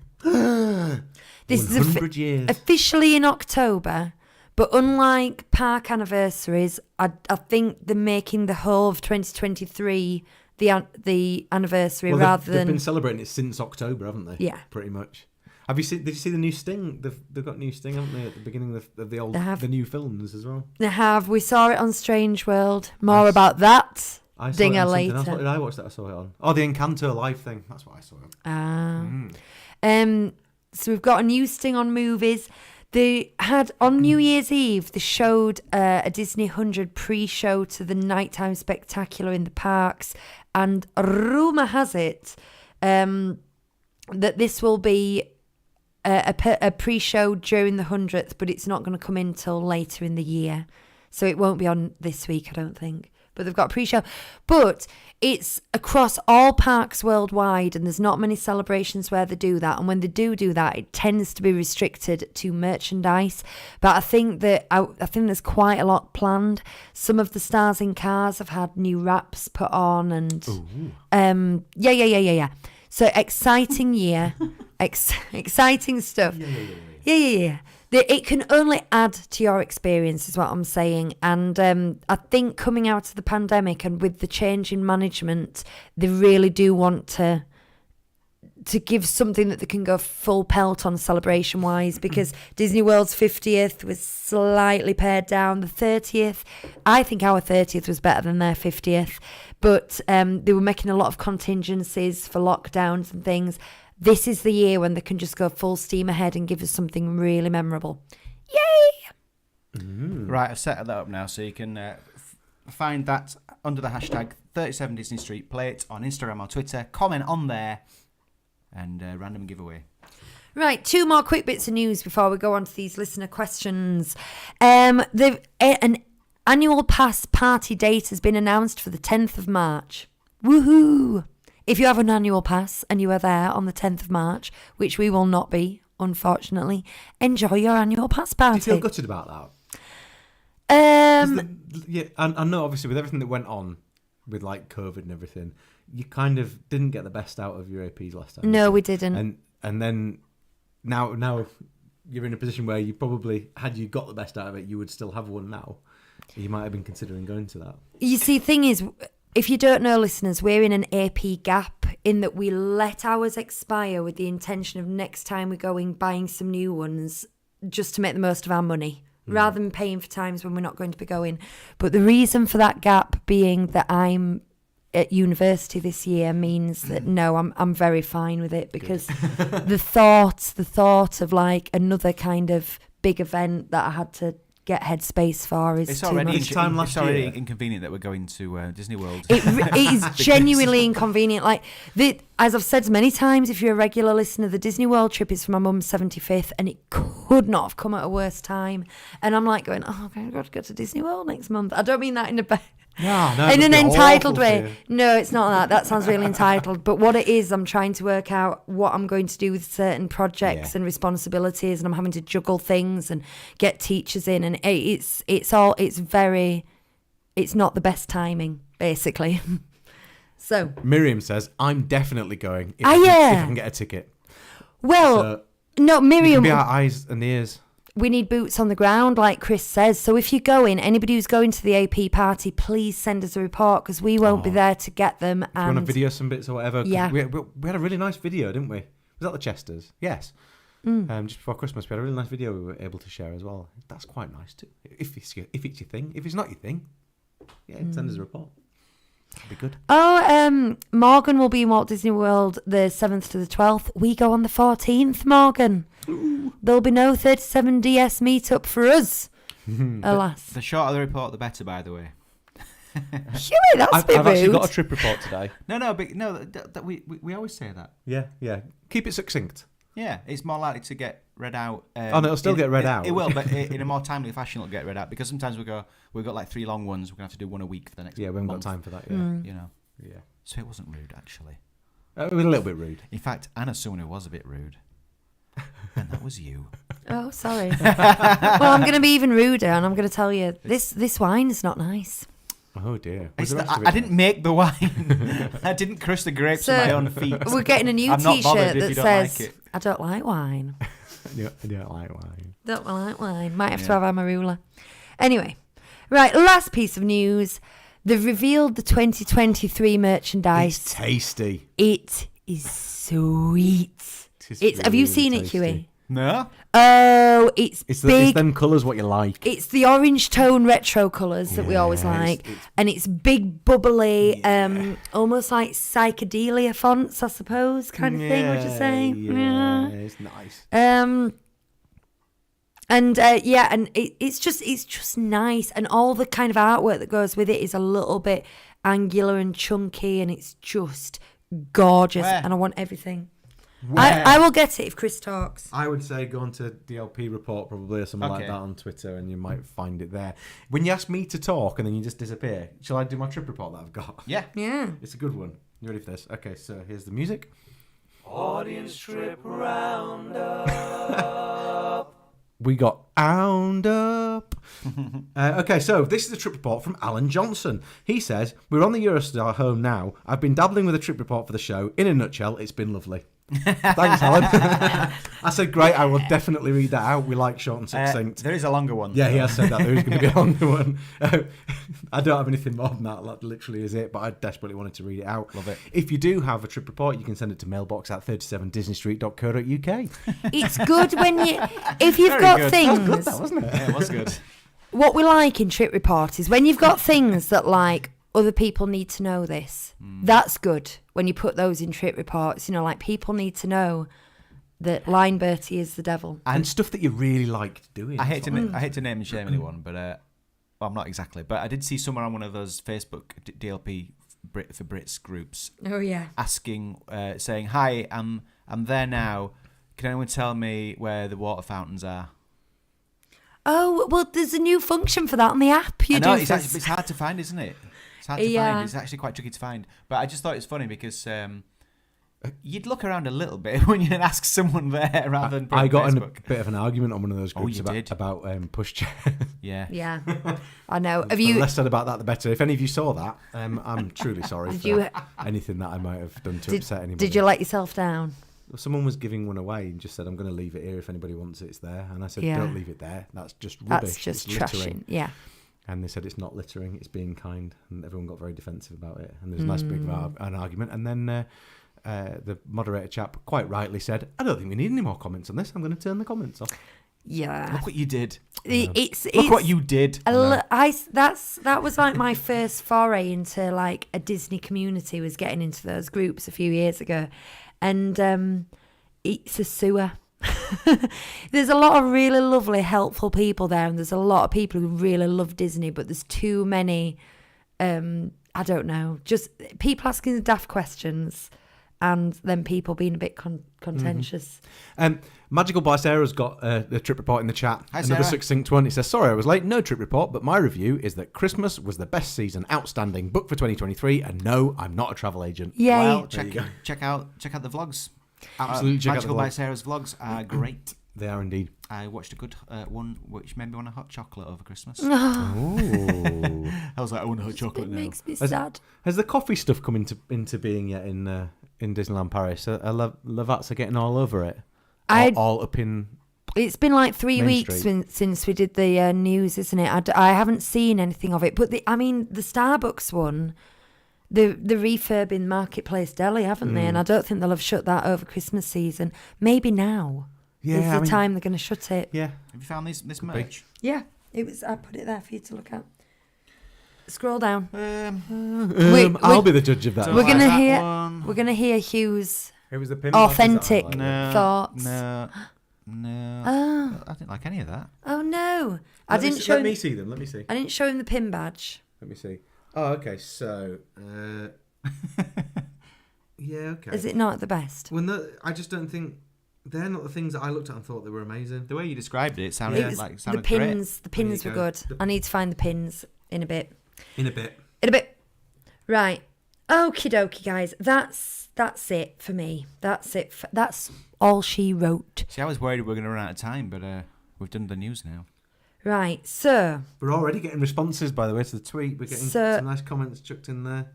Speaker 3: This
Speaker 4: 100 years.
Speaker 3: Officially in October, but unlike park anniversaries, I think they're making the whole of 2023 the anniversary rather than...
Speaker 4: They've been celebrating it since October, haven't they?
Speaker 3: Yeah.
Speaker 4: Pretty much. Did you see the new Sting? They've got new Sting, haven't they, at the beginning of the new films as well?
Speaker 3: They have. We saw it on Strange World. More about that.
Speaker 4: I saw
Speaker 3: Dinger
Speaker 4: it on
Speaker 3: later.
Speaker 4: What did I watch that? I saw it on. Oh, the Encanto live thing. That's what I saw it.
Speaker 3: So we've got a new Sting on movies. They had on New Year's Eve. They showed a Disney 100 pre-show to the nighttime spectacular in the parks, and rumor has it that this will be a pre-show during the 100th, but it's not going to come in till later in the year. So it won't be on this week, I don't think. But they've got a pre-show. But it's across all parks worldwide, and there's not many celebrations where they do that. And when they do that, it tends to be restricted to merchandise. But I think that I think there's quite a lot planned. Some of the stars in cars have had new wraps put on, and yeah. So exciting year, exciting stuff. Yeah. It can only add to your experience, is what I'm saying. And I think coming out of the pandemic and with the change in management, they really do want to give something that they can go full pelt on celebration-wise, because Disney World's 50th was slightly pared down. The 30th, I think our 30th was better than their 50th. But they were making a lot of contingencies for lockdowns and things. This is the year when they can just go full steam ahead and give us something really memorable. Yay!
Speaker 2: Right, I've set that up now, so you can find that under the hashtag 37 Disney Street. Play it on Instagram or Twitter. Comment on there, and random giveaway.
Speaker 3: Right, 2 more quick bits of news before we go on to these listener questions. An annual pass party date has been announced for the 10th of March. Woohoo! If you have an annual pass and you are there on the 10th of March, which we will not be, unfortunately, enjoy your annual pass party.
Speaker 4: Do you feel gutted about that?
Speaker 3: Yeah,
Speaker 4: I know, obviously, with everything that went on with like COVID and everything, you kind of didn't get the best out of your APs last time.
Speaker 3: No, we didn't.
Speaker 4: And then now you're in a position where you probably, had you got the best out of it, you would still have one now. You might have been considering going to that.
Speaker 3: You see, thing is, if you don't know, listeners, we're in an AP gap in that we let ours expire with the intention of next time we're going buying some new ones just to make the most of our money, rather than paying for times when we're not going to be going. But the reason for that gap being that I'm at university this year means that no, I'm very fine with it, because the thought of like another kind of big event that I had to get headspace for is
Speaker 2: It's
Speaker 3: too
Speaker 2: already,
Speaker 3: much.
Speaker 4: This time last
Speaker 2: it's already
Speaker 4: year.
Speaker 2: inconvenient that we're going to Disney World.
Speaker 3: It is genuinely inconvenient. Like, as I've said many times, if you're a regular listener, the Disney World trip is for my mum's 75th, and it could not have come at a worse time. And I'm like going, oh, I've got to go to Disney World next month. I don't mean that in a
Speaker 4: No,
Speaker 3: in an entitled
Speaker 4: awful
Speaker 3: way.
Speaker 4: for you.
Speaker 3: No, it's not that. That sounds really entitled. But what it is, I'm trying to work out what I'm going to do with certain projects and responsibilities, and I'm having to juggle things and get teachers in, and it's not the best timing, basically. So
Speaker 4: Miriam says, I'm definitely going if,
Speaker 3: Ah,
Speaker 4: I can,
Speaker 3: yeah.
Speaker 4: if I can get a ticket.
Speaker 3: well,
Speaker 4: So,
Speaker 3: no,
Speaker 4: you can
Speaker 3: Miriam,
Speaker 4: be our eyes and ears.
Speaker 3: we need boots on the ground, like Chris says. So if you're going, anybody who's going to the AP party, please send us a report, because we won't be there to get them.
Speaker 4: If you want to video some bits or whatever. 'cause
Speaker 3: Yeah.
Speaker 4: We had a really nice video, didn't we? Was that the Chesters? Yes. Just before Christmas, we had a really nice video we were able to share as well. That's quite nice too. If it's your thing. If it's not your thing, send us a report. That'd be good.
Speaker 3: Oh, Morgan will be in Walt Disney World the 7th to the 12th. We go on the 14th, Morgan. There'll be no 37DS meetup for us, alas.
Speaker 2: The shorter the report, the better, by the way.
Speaker 3: Huey, that's a bit
Speaker 4: I've
Speaker 3: rude.
Speaker 4: actually got a trip report today.
Speaker 2: We always say that.
Speaker 4: Yeah. Keep it succinct.
Speaker 2: Yeah, it's more likely to get read out.
Speaker 4: No, it'll still get read out.
Speaker 2: It will, but in a more timely fashion, it'll get read out, because sometimes we've got like 3 long ones. We're gonna have to do one a week for the next.
Speaker 4: Yeah, we haven't
Speaker 2: month,
Speaker 4: got time for that. Yeah.
Speaker 2: You know.
Speaker 4: Yeah.
Speaker 2: So it wasn't rude, actually.
Speaker 4: It was a little bit rude.
Speaker 2: In fact, I know someone who was a bit rude, and that was you.
Speaker 3: Oh, sorry. Well, I'm going to be even ruder, and I'm going to tell you, this wine is not nice.
Speaker 4: Oh dear.
Speaker 2: It's I didn't make the wine. I didn't crush the grapes
Speaker 3: So,
Speaker 2: with my own feet.
Speaker 3: We're getting a new
Speaker 2: I'm not
Speaker 3: T-shirt
Speaker 2: bothered if
Speaker 3: that
Speaker 2: you don't
Speaker 3: says,
Speaker 2: like it.
Speaker 3: I don't like wine.
Speaker 4: I don't like wine.
Speaker 3: Don't like wine. Might have to have Amarula. Anyway, right, last piece of news. They've revealed the 2023 merchandise.
Speaker 4: It's tasty.
Speaker 3: It is sweet.
Speaker 4: It's
Speaker 3: Have you
Speaker 4: really
Speaker 3: seen it,
Speaker 4: tasty.
Speaker 3: Huey?
Speaker 2: No.
Speaker 3: Oh, it's
Speaker 4: It's
Speaker 3: big.
Speaker 4: them colours what you like.
Speaker 3: It's the orange tone retro colours that we always
Speaker 4: Yeah,
Speaker 3: like.
Speaker 4: it's-
Speaker 3: And it's big, bubbly, almost like psychedelia fonts, I suppose, kind of thing, would you say?
Speaker 4: Yeah, it's nice.
Speaker 3: And it's just nice, and all the kind of artwork that goes with it is a little bit angular and chunky, and it's just gorgeous.
Speaker 2: Where?
Speaker 3: And I want everything.
Speaker 2: Where?
Speaker 3: I will get it if Chris talks.
Speaker 4: I would say go on to DLP report probably or something like
Speaker 2: Okay.
Speaker 4: that on Twitter, and you might find it there. When you ask me to talk and then you just disappear, shall I do my trip report that I've got?
Speaker 2: Yeah.
Speaker 3: Yeah.
Speaker 4: It's a good one. You ready for this? Okay, so here's the music. We got Ound Up. Okay, so this is a trip report from Alan Johnson. He says, we're on the Eurostar home now. I've been dabbling with a trip report for the show. In a nutshell, it's been lovely. Thanks, Alan. I said, great, I will definitely read that out. We like short and succinct.
Speaker 2: There is a longer one.
Speaker 4: Yeah, he has said that. There is going to be a longer one. I don't have anything more than that. That literally is it, but I desperately wanted to read it out.
Speaker 2: Love it.
Speaker 4: If you do have a trip report, you can send it to mailbox@37disneystreet.co.uk.
Speaker 3: It's good when if you've
Speaker 2: Very
Speaker 3: got
Speaker 2: good.
Speaker 3: things.
Speaker 4: That wasn't it?
Speaker 2: Yeah, it was good.
Speaker 3: What we like in trip reports is when you've got things that like other people need to know this. That's good when you put those in trip reports. You know, like people need to know that Line Bertie is the devil.
Speaker 4: And stuff that you really liked doing.
Speaker 2: I hate to name and shame anyone, but well, I'm not exactly. But I did see somewhere on one of those Facebook DLP for Brits groups
Speaker 3: Oh yeah.
Speaker 2: asking, saying, "Hi, I'm there now. Can anyone tell me where the water fountains are?"
Speaker 3: Oh well, there's a new function for that on the app.
Speaker 2: I know it's hard to find, isn't it? It's hard to
Speaker 3: Yeah.
Speaker 2: find. It's actually quite tricky to find. But I just thought it was funny because you'd look around a little bit when you ask someone there rather than put it
Speaker 4: I
Speaker 2: on
Speaker 4: got in a
Speaker 2: Facebook.
Speaker 4: bit of an argument on one of those
Speaker 2: Oh,
Speaker 4: groups
Speaker 2: you did?
Speaker 4: about pushchair.
Speaker 2: Yeah.
Speaker 3: Yeah, I know. Have
Speaker 4: The
Speaker 3: you?
Speaker 4: less said about that, the better. If any of you saw that, I'm truly sorry
Speaker 3: Did
Speaker 4: for
Speaker 3: you?
Speaker 4: anything that I might have done to
Speaker 3: Did,
Speaker 4: upset anybody.
Speaker 3: did you let yourself down?
Speaker 4: Someone was giving one away and just said, I'm going to leave it here if anybody wants it, it's there. And I said,
Speaker 3: Yeah.
Speaker 4: don't leave it there. That's just rubbish.
Speaker 3: That's just
Speaker 4: It's
Speaker 3: trashing.
Speaker 4: littering.
Speaker 3: Yeah.
Speaker 4: And they said, it's not littering, it's being kind. And everyone got very defensive about it. And there was a nice big an argument. And then the moderator chap quite rightly said, I don't think we need any more comments on this. I'm going to turn the comments off.
Speaker 3: Yeah.
Speaker 2: Look what you did.
Speaker 3: It's
Speaker 2: Look what you did.
Speaker 3: that was like my first foray into like a Disney community, was getting into those groups a few years ago, and it's a sewer. There's a lot of really lovely, helpful people there, and there's a lot of people who really love Disney, but there's too many. I don't know, just people asking daft questions, and then people being a bit contentious.
Speaker 4: Magical by Sarah's got a trip report in the chat.
Speaker 2: Hi,
Speaker 4: Another
Speaker 2: Sarah.
Speaker 4: succinct one. It says, sorry I was late, no trip report, but my review is that Christmas was the best season, outstanding, booked for 2023, and no, I'm not a travel agent.
Speaker 3: Yay.
Speaker 2: Well,
Speaker 4: There you go.
Speaker 2: check out the vlogs.
Speaker 4: Absolutely check out the
Speaker 2: Magical by
Speaker 4: vlogs.
Speaker 2: Sarah's vlogs are great.
Speaker 4: They are indeed.
Speaker 2: I watched a good one which made me want a hot chocolate over Christmas.
Speaker 4: Oh.
Speaker 2: I was like, I want a hot chocolate
Speaker 3: It
Speaker 2: now.
Speaker 3: makes me sad.
Speaker 4: Has the coffee stuff come into being yet in Disneyland Paris? Lavats are getting all over it. All up in.
Speaker 3: It's been like 3
Speaker 4: Main
Speaker 3: weeks
Speaker 4: Street.
Speaker 3: since we did the news, isn't it? I haven't seen anything of it. But the Starbucks one, the refurb in Marketplace Deli, haven't they? And I don't think they'll have shut that over Christmas season. Maybe now is the time they're going to shut it.
Speaker 4: Yeah.
Speaker 2: Have you found this merch?
Speaker 3: Yeah, it was. I put it there for you to look at. Scroll down.
Speaker 4: I'll be the judge of that.
Speaker 2: Don't
Speaker 3: We're
Speaker 2: like
Speaker 3: gonna
Speaker 2: that
Speaker 3: hear.
Speaker 2: one.
Speaker 3: We're gonna hear Hugh's
Speaker 4: It was the pin
Speaker 3: authentic
Speaker 4: boxes that I like.
Speaker 3: thoughts.
Speaker 2: No.
Speaker 3: Oh,
Speaker 2: I didn't like any of that.
Speaker 3: oh no! I
Speaker 4: Let me
Speaker 3: didn't
Speaker 4: see-
Speaker 3: show.
Speaker 4: Let
Speaker 3: him,
Speaker 4: me see them. Let me see.
Speaker 3: I didn't show him the pin badge.
Speaker 4: Let me see. Oh, okay. So, yeah, okay.
Speaker 3: Is it not the best?
Speaker 4: Well, no, I just don't think they're not the things that I looked at and thought they were amazing.
Speaker 2: The way you described it
Speaker 3: It
Speaker 2: sounded
Speaker 3: was
Speaker 2: like
Speaker 3: the
Speaker 2: sounded great.
Speaker 3: pins. The pins
Speaker 4: There
Speaker 3: were
Speaker 4: you
Speaker 3: good.
Speaker 4: go.
Speaker 3: I need to find the pins in a bit.
Speaker 4: In a bit.
Speaker 3: Right. Okie dokie, guys. That's it for me. That's all she wrote.
Speaker 2: See, I was worried we were going to run out of time, but we've done the news now.
Speaker 3: Right. So
Speaker 4: We're already getting responses, by the way, to the tweet. We're getting some nice comments chucked in there.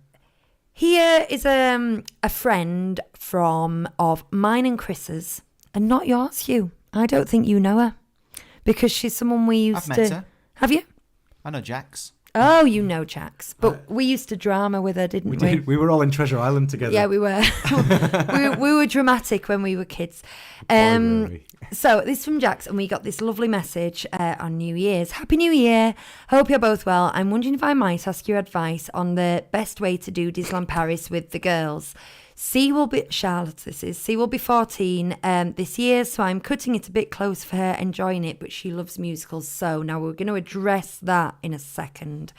Speaker 3: here is a friend of mine and Chris's, and not yours, Hugh. I don't think you know her because she's someone we used
Speaker 2: I've
Speaker 3: to.
Speaker 2: met her.
Speaker 3: Have you?
Speaker 2: I know Jax.
Speaker 3: Oh, you know Jax, but we used to drama with her, didn't we?
Speaker 4: We did. We were all in Treasure Island together.
Speaker 3: Yeah, we were. we were dramatic when we were kids.
Speaker 4: Boy, were we.
Speaker 3: So this is from Jax, and we got this lovely message on New Year's. Happy New Year. Hope you're both well. I'm wondering if I might ask your advice on the best way to do Disneyland Paris with the girls. C will be 14 this year, so I'm cutting it a bit close for her, enjoying it, but she loves musicals. So now we're going to address that in a second.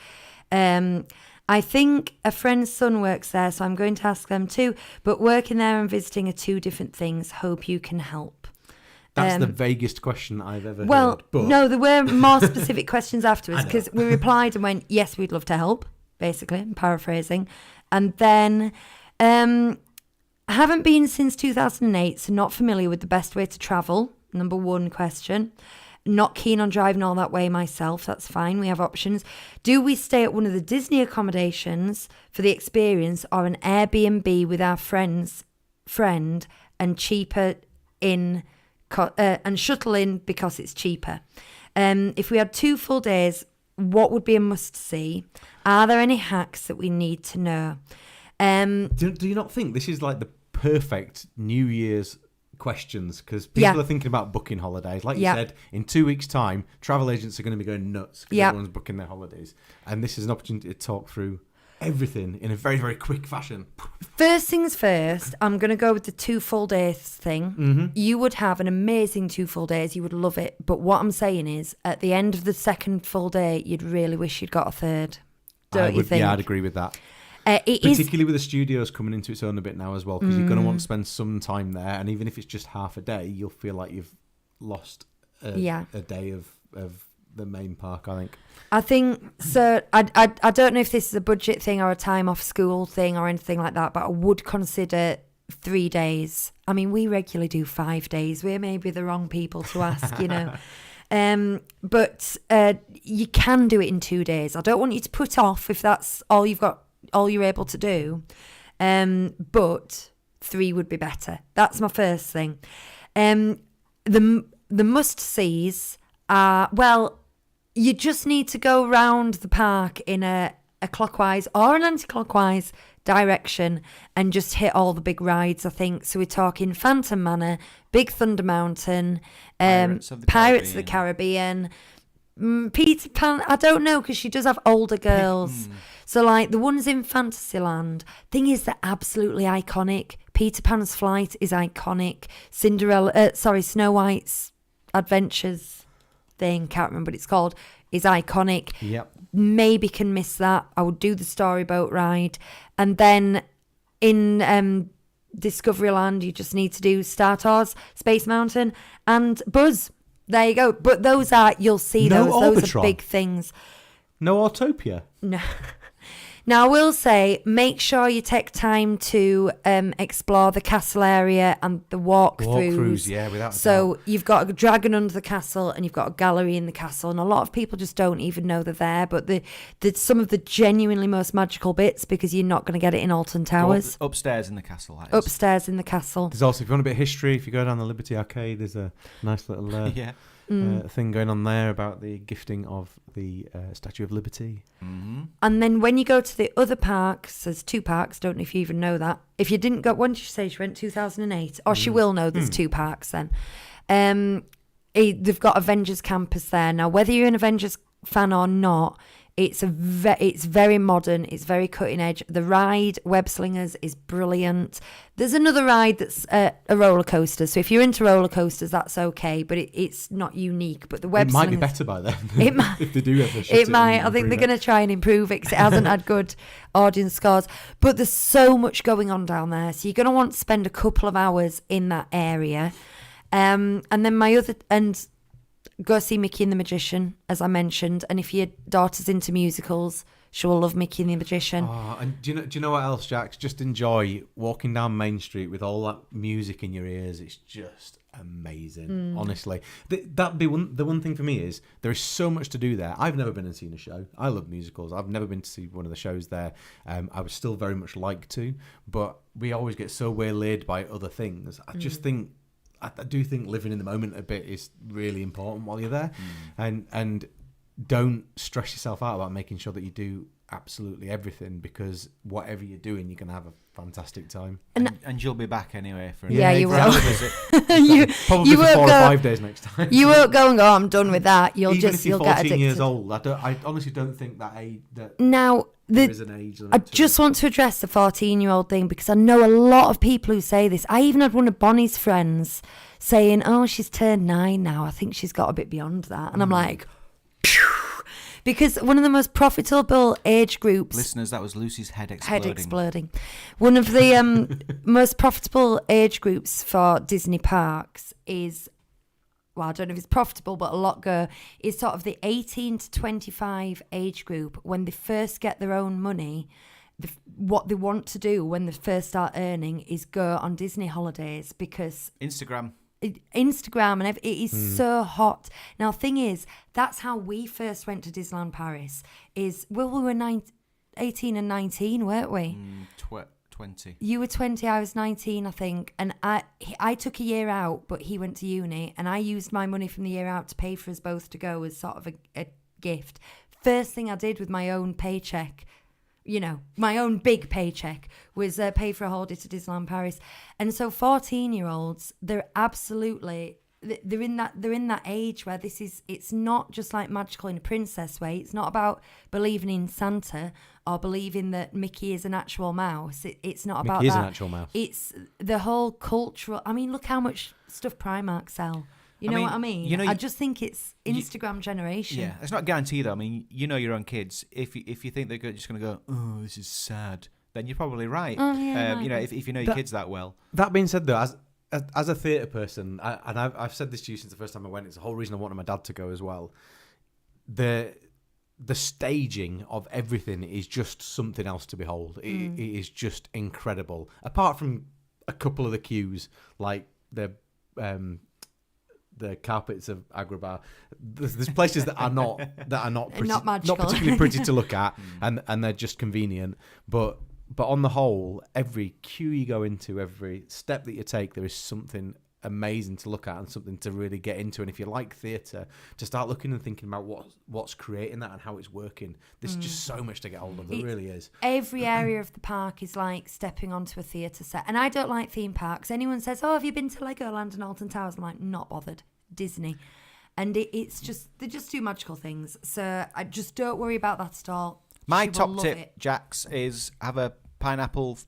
Speaker 3: I think a friend's son works there, so I'm going to ask them too. But working there and visiting are two different things. Hope you can help.
Speaker 4: That's the vaguest question I've ever
Speaker 3: Well,
Speaker 4: heard. But
Speaker 3: no, there were more specific questions afterwards because we replied and went, yes, we'd love to help, basically, I'm paraphrasing. And then, haven't been since 2008, so not familiar with the best way to travel. Number one question. Not keen on driving all that way myself. That's fine. We have options. Do we stay at one of the Disney accommodations for the experience or an Airbnb with our friend and cheaper and shuttle in because it's cheaper? If we had 2 full days, what would be a must-see? Are there any hacks that we need to know?
Speaker 4: do you not think this is like the perfect New Year's questions? Because people are thinking about booking holidays. Like you said, in 2 weeks' time, travel agents are going to be going nuts because everyone's booking their holidays. And this is an opportunity to talk through everything in a very, very quick fashion.
Speaker 3: First things first, I'm going to go with the 2 full days thing.
Speaker 4: Mm-hmm.
Speaker 3: You would have an amazing 2 full days. You would love it. But what I'm saying is, at the end of the second full day, you'd really wish you'd got a third. Don't you think?
Speaker 4: Yeah, I'd agree with that. Particularly with the studios coming into its own a bit now as well, because you're going to want to spend some time there. And even if it's just half a day, you'll feel like you've lost a day of the main park, I think.
Speaker 3: I think so. I don't know if this is a budget thing or a time off school thing or anything like that, but I would consider 3 days. I mean, we regularly do 5 days. We're maybe the wrong people to ask, you know. But you can do it in 2 days. I don't want you to put off if that's all you're able to do. But 3 would be better. That's my first thing. The must-sees are, well, you just need to go round the park in a a clockwise or an anti-clockwise direction and just hit all the big rides, I think. So we're talking Phantom Manor, Big Thunder Mountain, Pirates of the Caribbean, Peter Pan. I don't know, because she does have older girls. So like the ones in Fantasyland, thing is, they're absolutely iconic. Peter Pan's Flight is iconic. Snow White's Adventures thing, can't remember what it's called, is iconic.
Speaker 2: Yep.
Speaker 3: Maybe can miss that. I would do the storyboat ride. And then in Discoveryland, you just need to do Star Tours, Space Mountain, and Buzz. There you go. But those are, you'll see
Speaker 4: No
Speaker 3: those. Those
Speaker 4: Orbitron.
Speaker 3: are big things.
Speaker 4: No Autopia.
Speaker 3: No. Now, I will say, make sure you take time to explore the castle area and the walkthroughs.
Speaker 4: Walkthroughs, yeah, without a
Speaker 3: So
Speaker 4: doubt.
Speaker 3: you've got a dragon under the castle and you've got a gallery in the castle, and a lot of people just don't even know they're there. But some of the genuinely most magical bits, because you're not going to get it in Alton Towers.
Speaker 2: Upstairs in the castle. That is.
Speaker 3: Upstairs in the castle.
Speaker 4: There's also, if you want a bit of history, if you go down the Liberty Arcade, there's a nice little thing going on there about the gifting of the Statue of Liberty.
Speaker 2: Mm-hmm.
Speaker 3: And then when you go to the other parks, there's 2 parks. Don't know if you even know that. If you didn't go, when did you say she went? 2008? Or she will know there's 2 parks then. They've got Avengers Campus there. Now, whether you're an Avengers fan or not, it's very modern. It's very cutting edge. The ride, Web Slingers, is brilliant. There's another ride that's a roller coaster. So if you're into roller coasters, that's okay. But it's not unique. But the Web
Speaker 4: It might
Speaker 3: Slingers,
Speaker 4: be better by then.
Speaker 3: It might.
Speaker 4: If they do ever shut
Speaker 3: It might. I think they're going to try and improve it because it hasn't had good audience scores. But there's so much going on down there. So you're going to want to spend a couple of hours in that area. And then go see Mickey and the Magician, as I mentioned. And if your daughter's into musicals, she will love Mickey and the Magician.
Speaker 4: Oh, and do you know what else, Jax? Just enjoy walking down Main Street with all that music in your ears. It's just amazing, honestly. That'd be the one thing for me is there is so much to do there. I've never been and seen a show. I love musicals. I've never been to see one of the shows there. I would still very much like to, but we always get so waylaid by other things. I just think, I do think living in the moment a bit is really important while you're there, and don't stress yourself out about making sure that you do absolutely everything, because whatever you're doing, you're going to have a fantastic time.
Speaker 2: And you'll be back anyway for
Speaker 3: Yeah, you will.
Speaker 4: Probably
Speaker 3: you
Speaker 4: for
Speaker 3: won't
Speaker 4: 4 or
Speaker 3: go-
Speaker 4: 5 days next time.
Speaker 3: You won't go and go, I'm done with that. You'll
Speaker 4: Even if you're
Speaker 3: get
Speaker 4: 14
Speaker 3: addicted.
Speaker 4: years old, I honestly don't think that
Speaker 3: Now,
Speaker 4: there is an age limit
Speaker 3: I
Speaker 4: to
Speaker 3: just
Speaker 4: it.
Speaker 3: want to address the 14-year-old thing, because I know a lot of people who say this. I even had one of Bonnie's friends saying, oh, she's turned 9 now. I think she's got a bit beyond that. And I'm like, phew. Because one of the most profitable age groups...
Speaker 2: Listeners, that was Lucy's head exploding.
Speaker 3: One of the most profitable age groups for Disney parks is... Well, I don't know if it's profitable, but a lot go, is sort of the 18 to 25 age group. When they first get their own money, what they want to do when they first start earning is go on Disney holidays, because
Speaker 2: Instagram
Speaker 3: and it is so hot. Now, thing is, that's how we first went to Disneyland Paris. We were 18 and 19, weren't we?
Speaker 2: 20.
Speaker 3: You were 20, I was 19, I think. And I took a year out, but he went to uni, and I used my money from the year out to pay for us both to go as sort of a gift. First thing I did with my own paycheck, my own big paycheck, was pay for a holiday to Disneyland Paris. And so 14-year-olds, they're in that age where it's not just like magical in a princess way. It's not about believing in Santa or believing that Mickey is an actual mouse. It's not about that.
Speaker 4: Mickey is an actual mouse.
Speaker 3: It's the whole cultural... I mean, look how much stuff Primark sell. You know what I mean? I just think it's Instagram generation.
Speaker 2: Yeah, it's not guaranteed though. I mean, your own kids. If you think they're just going to go, oh, this is sad, then you're probably right.
Speaker 3: Oh, yeah,
Speaker 2: if you know your kids that well.
Speaker 4: That being said, though, as a theatre person, and I've said this to you since the first time I went, it's the whole reason I wanted my dad to go as well. The staging of everything is just something else to behold. It is just incredible. Apart from a couple of the queues, like the carpets of Agrabah, there's places that are not pretty,
Speaker 3: Not magical.
Speaker 4: not particularly pretty to look at, and they're just convenient. But on the whole, every queue you go into, every step that you take, there is something amazing to look at and something to really get into. And if you like theatre, to start looking and thinking about what's creating that and how it's working. There's just so much to get hold of. There really is.
Speaker 3: Every area of the park is like stepping onto a theatre set. And I don't like theme parks. Anyone says, "Oh, have you been to Legoland and Alton Towers?" I'm like, not bothered. Disney. And it's just, they're just two magical things. So I just don't worry about that at all.
Speaker 2: My
Speaker 3: She will
Speaker 2: top
Speaker 3: love
Speaker 2: tip,
Speaker 3: it.
Speaker 2: Jax, is have a pineapple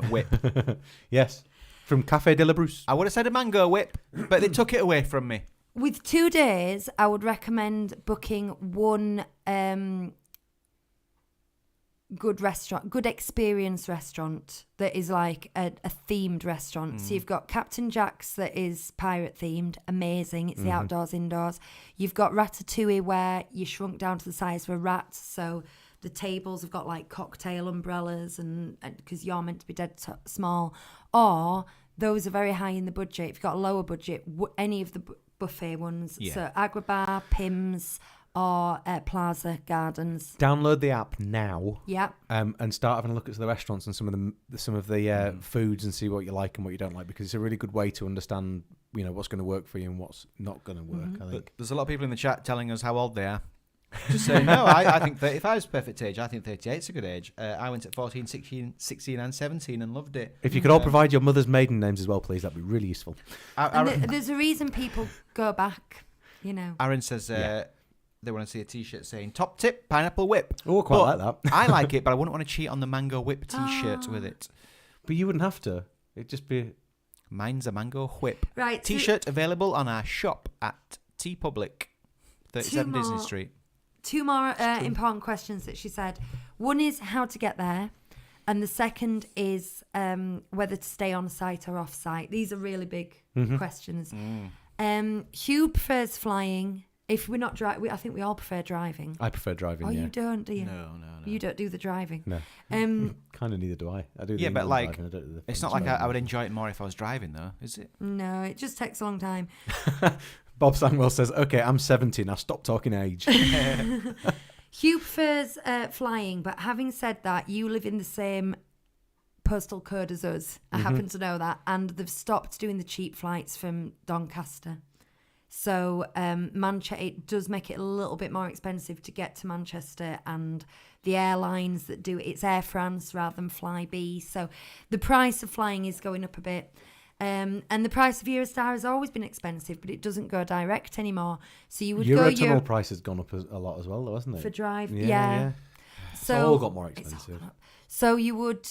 Speaker 2: whip.
Speaker 4: Yes. From Café de la Bruce.
Speaker 2: I would have said a mango whip, but they took it away from me.
Speaker 3: With 2 days, I would recommend booking one good experience restaurant that is like a themed restaurant. So you've got Captain Jack's that is pirate themed, amazing. It's the outdoors, indoors. You've got Ratatouille where you shrunk down to the size of a rat. So the tables have got like cocktail umbrellas and because you're meant to be dead small. Or those are very high in the budget. If you've got a lower budget, any of the buffet ones.
Speaker 2: Yeah.
Speaker 3: So Agrabah, Pim's, or Plaza Gardens.
Speaker 4: Download the app now.
Speaker 3: Yeah.
Speaker 4: And start having a look at the restaurants and some of the foods and see what you like and what you don't like, because it's a really good way to understand, what's going to work for you and what's not going to work. I think.
Speaker 2: There's a lot of people in the chat telling us how old they are. Just saying, no, I think 35 is the perfect age. I think 38 is a good age. I went at 14, 16 and 17 and loved it.
Speaker 4: If you could all provide your mother's maiden names as well, please, that'd be really useful.
Speaker 3: There's a reason people go back,
Speaker 2: Aaron says they want to see a T-shirt saying "Top tip, pineapple whip."
Speaker 4: Oh, quite like that.
Speaker 2: I like it, but I wouldn't want to cheat on the mango whip T-shirt with it.
Speaker 4: But you wouldn't have to. It'd just be...
Speaker 2: Mine's a mango whip.
Speaker 3: Right.
Speaker 2: T-shirt available on our shop at T Public, 37 Disney Street.
Speaker 3: Two more important questions that she said. One is how to get there. And the second is whether to stay on site or off site. These are really big questions. Hugh prefers flying. If we're not driving, I think we all prefer driving.
Speaker 4: I prefer driving,
Speaker 3: Oh,
Speaker 4: yeah.
Speaker 3: you don't, do you?
Speaker 2: No.
Speaker 3: You don't do the driving.
Speaker 4: No. Kind of neither do I. I do the
Speaker 2: Yeah, but
Speaker 4: England
Speaker 2: like,
Speaker 4: driving, I don't do the
Speaker 2: it's not
Speaker 4: French
Speaker 2: like I
Speaker 4: driving.
Speaker 2: would enjoy it more if I was driving, though, is it?
Speaker 3: No, it just takes a long time.
Speaker 4: Bob Sangwell says, "Okay, I'm 70 now. Stop talking age."
Speaker 3: Hugh prefers flying, but having said that, you live in the same postal code as us. I happen to know that. And they've stopped doing the cheap flights from Doncaster. So Manchester, it does make it a little bit more expensive to get to Manchester, and the airlines that do it, it's Air France rather than Flybe. So the price of flying is going up a bit. And the price of Eurostar has always been expensive, but it doesn't go direct anymore. So you would
Speaker 4: Eurotunnel price has gone up a lot as well, though, hasn't it?
Speaker 3: for drive.
Speaker 4: Yeah.
Speaker 3: So
Speaker 4: It's all got more
Speaker 3: it's all
Speaker 4: expensive.
Speaker 3: gone up. So you would,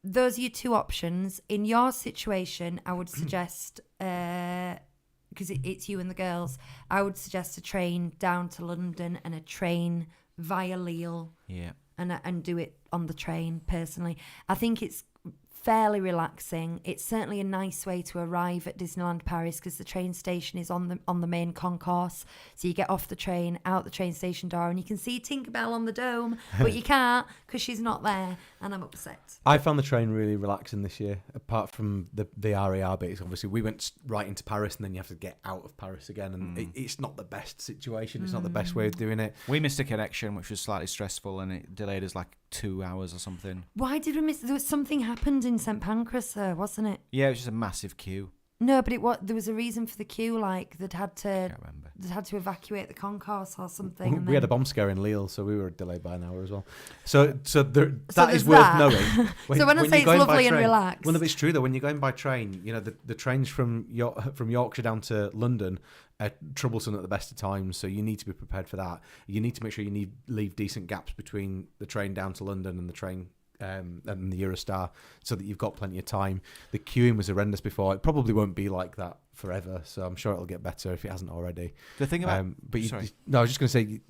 Speaker 3: those are your two options. In your situation, I would suggest, because it's you and the girls, I would suggest a train down to London and a train via Lille.
Speaker 2: Yeah.
Speaker 3: And do it on the train, personally. I think it's fairly relaxing. It's certainly a nice way to arrive at Disneyland Paris because the train station is on the main concourse. So you get off the train, out the train station door, and you can see Tinkerbell on the dome, but you can't because she's not there, and I'm upset.
Speaker 4: I found the train really relaxing this year, apart from the RER bits. Obviously, we went right into Paris, and then you have to get out of Paris again, and it's not the best situation. It's not the best way of doing it.
Speaker 2: We missed a connection, which was slightly stressful, and it delayed us like 2 hours or something.
Speaker 3: Why did we miss? There was something happened in St Pancras, wasn't it?
Speaker 2: Yeah, it was just a massive queue.
Speaker 3: No, but there was a reason for the queue. Like they'd had
Speaker 2: I can't remember.
Speaker 3: to evacuate the concourse or something. and
Speaker 4: We had a
Speaker 3: then-
Speaker 4: bomb scare in Lille, so we were delayed by an hour as well. So that
Speaker 3: there's
Speaker 4: is worth
Speaker 3: that.
Speaker 4: knowing.
Speaker 3: So when I say
Speaker 4: you're
Speaker 3: it's
Speaker 4: going by
Speaker 3: lovely and
Speaker 4: train-
Speaker 3: relaxed.
Speaker 4: Well, no, but it's true though. When you're going by train, the trains from Yorkshire down to London are troublesome at the best of times. So you need to be prepared for that. You need to make sure you leave decent gaps between the train down to London and the train. And the Eurostar, so that you've got plenty of time. The queuing was horrendous before. It probably won't be like that forever, so I'm sure it'll get better if it hasn't already.
Speaker 2: The thing about...
Speaker 4: Sorry. I was just going to say,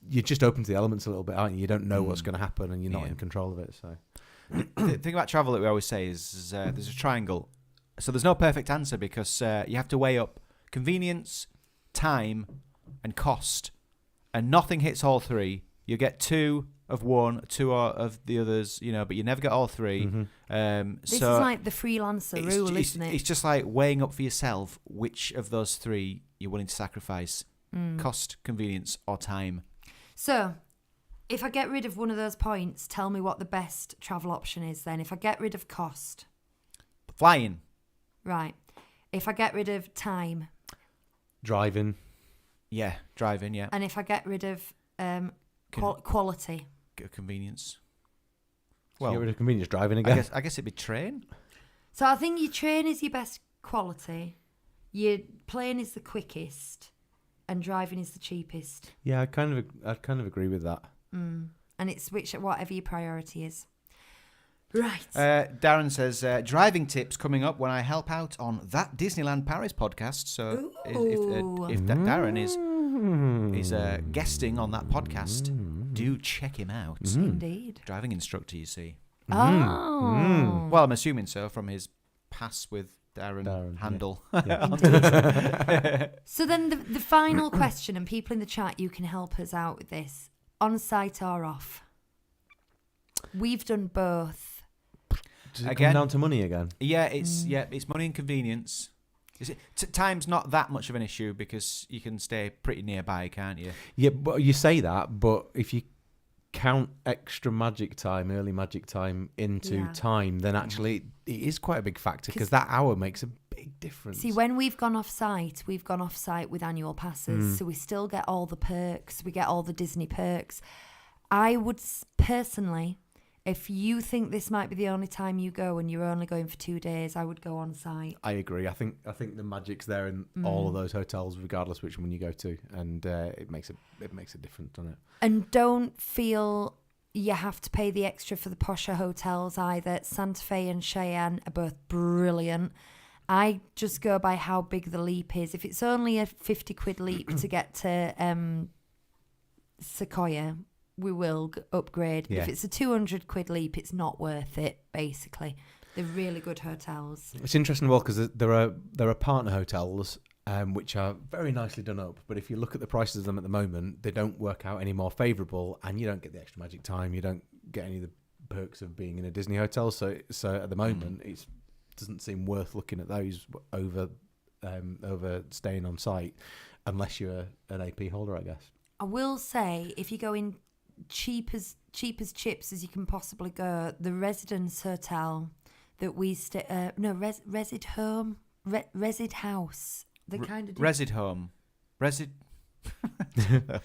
Speaker 4: you're just open to the elements a little bit, aren't you? You don't know what's going to happen, and you're not in control of it. So
Speaker 2: The thing about travel that we always say is there's a triangle. So there's no perfect answer because you have to weigh up convenience, time, and cost. And nothing hits all three. You get two of one, two of the others, but you never get all three.
Speaker 3: This
Speaker 2: so
Speaker 3: is like the freelancer rule, isn't it?
Speaker 2: It's just like weighing up for yourself which of those three you're willing to sacrifice. Cost, convenience, or time.
Speaker 3: So, if I get rid of one of those points, tell me what the best travel option is then. If I get rid of cost,
Speaker 2: Flying.
Speaker 3: right. If I get rid of time,
Speaker 4: Driving.
Speaker 2: Yeah, driving, yeah.
Speaker 3: and if I get rid of quality.
Speaker 2: Convenience.
Speaker 4: Well,
Speaker 2: Well,
Speaker 4: get rid of convenience. Driving again.
Speaker 2: I guess it'd be train.
Speaker 3: So I think your train is your best quality, your plane is the quickest, and driving is the cheapest.
Speaker 4: Yeah, I'd kind of agree with that.
Speaker 3: And it's whatever your priority is. Right.
Speaker 2: Darren says, driving tips coming up when I help out on that Disneyland Paris podcast. So if Darren is guesting on that podcast, do check him out.
Speaker 3: Indeed.
Speaker 2: Driving instructor, you see.
Speaker 3: Oh.
Speaker 2: Well, I'm assuming so from his pass with Darren handle.
Speaker 4: Yeah.
Speaker 3: So then the final question, and people in the chat, you can help us out with this. On site or off? We've done both.
Speaker 4: Does it
Speaker 2: Again?
Speaker 4: come down to money again?
Speaker 2: Yeah, it's money and convenience. Is it time's not that much of an issue because you can stay pretty nearby, can't you?
Speaker 4: Yeah, but you say that, but if you count extra magic time, early magic time into time, then actually it is quite a big factor because that hour makes a big difference.
Speaker 3: See, when we've gone off site with annual passes, so we still get all the perks, we get all the Disney perks. I would personally, if you think this might be the only time you go and you're only going for 2 days, I would go on site.
Speaker 4: I agree. I think the magic's there in all of those hotels, regardless which one you go to, and it makes a difference, doesn't it?
Speaker 3: And don't feel you have to pay the extra for the posher hotels either. Santa Fe and Cheyenne are both brilliant. I just go by how big the leap is. If it's only a 50 quid leap to get to Sequoia, we will upgrade.
Speaker 4: Yeah.
Speaker 3: If it's a 200 quid leap, it's not worth it, basically. They're really good hotels.
Speaker 4: It's interesting, well, because there are partner hotels which are very nicely done up, but if you look at the prices of them at the moment, they don't work out any more favourable, and you don't get the extra magic time, you don't get any of the perks of being in a Disney hotel. So at the moment, it doesn't seem worth looking at those over staying on site, unless you're an AP holder, I guess.
Speaker 3: I will say, if you go in cheap as chips as you can possibly go, the Residence Hotel that we stay, Resid Home, Resid House, the kind of
Speaker 2: Resid Home, Resid. It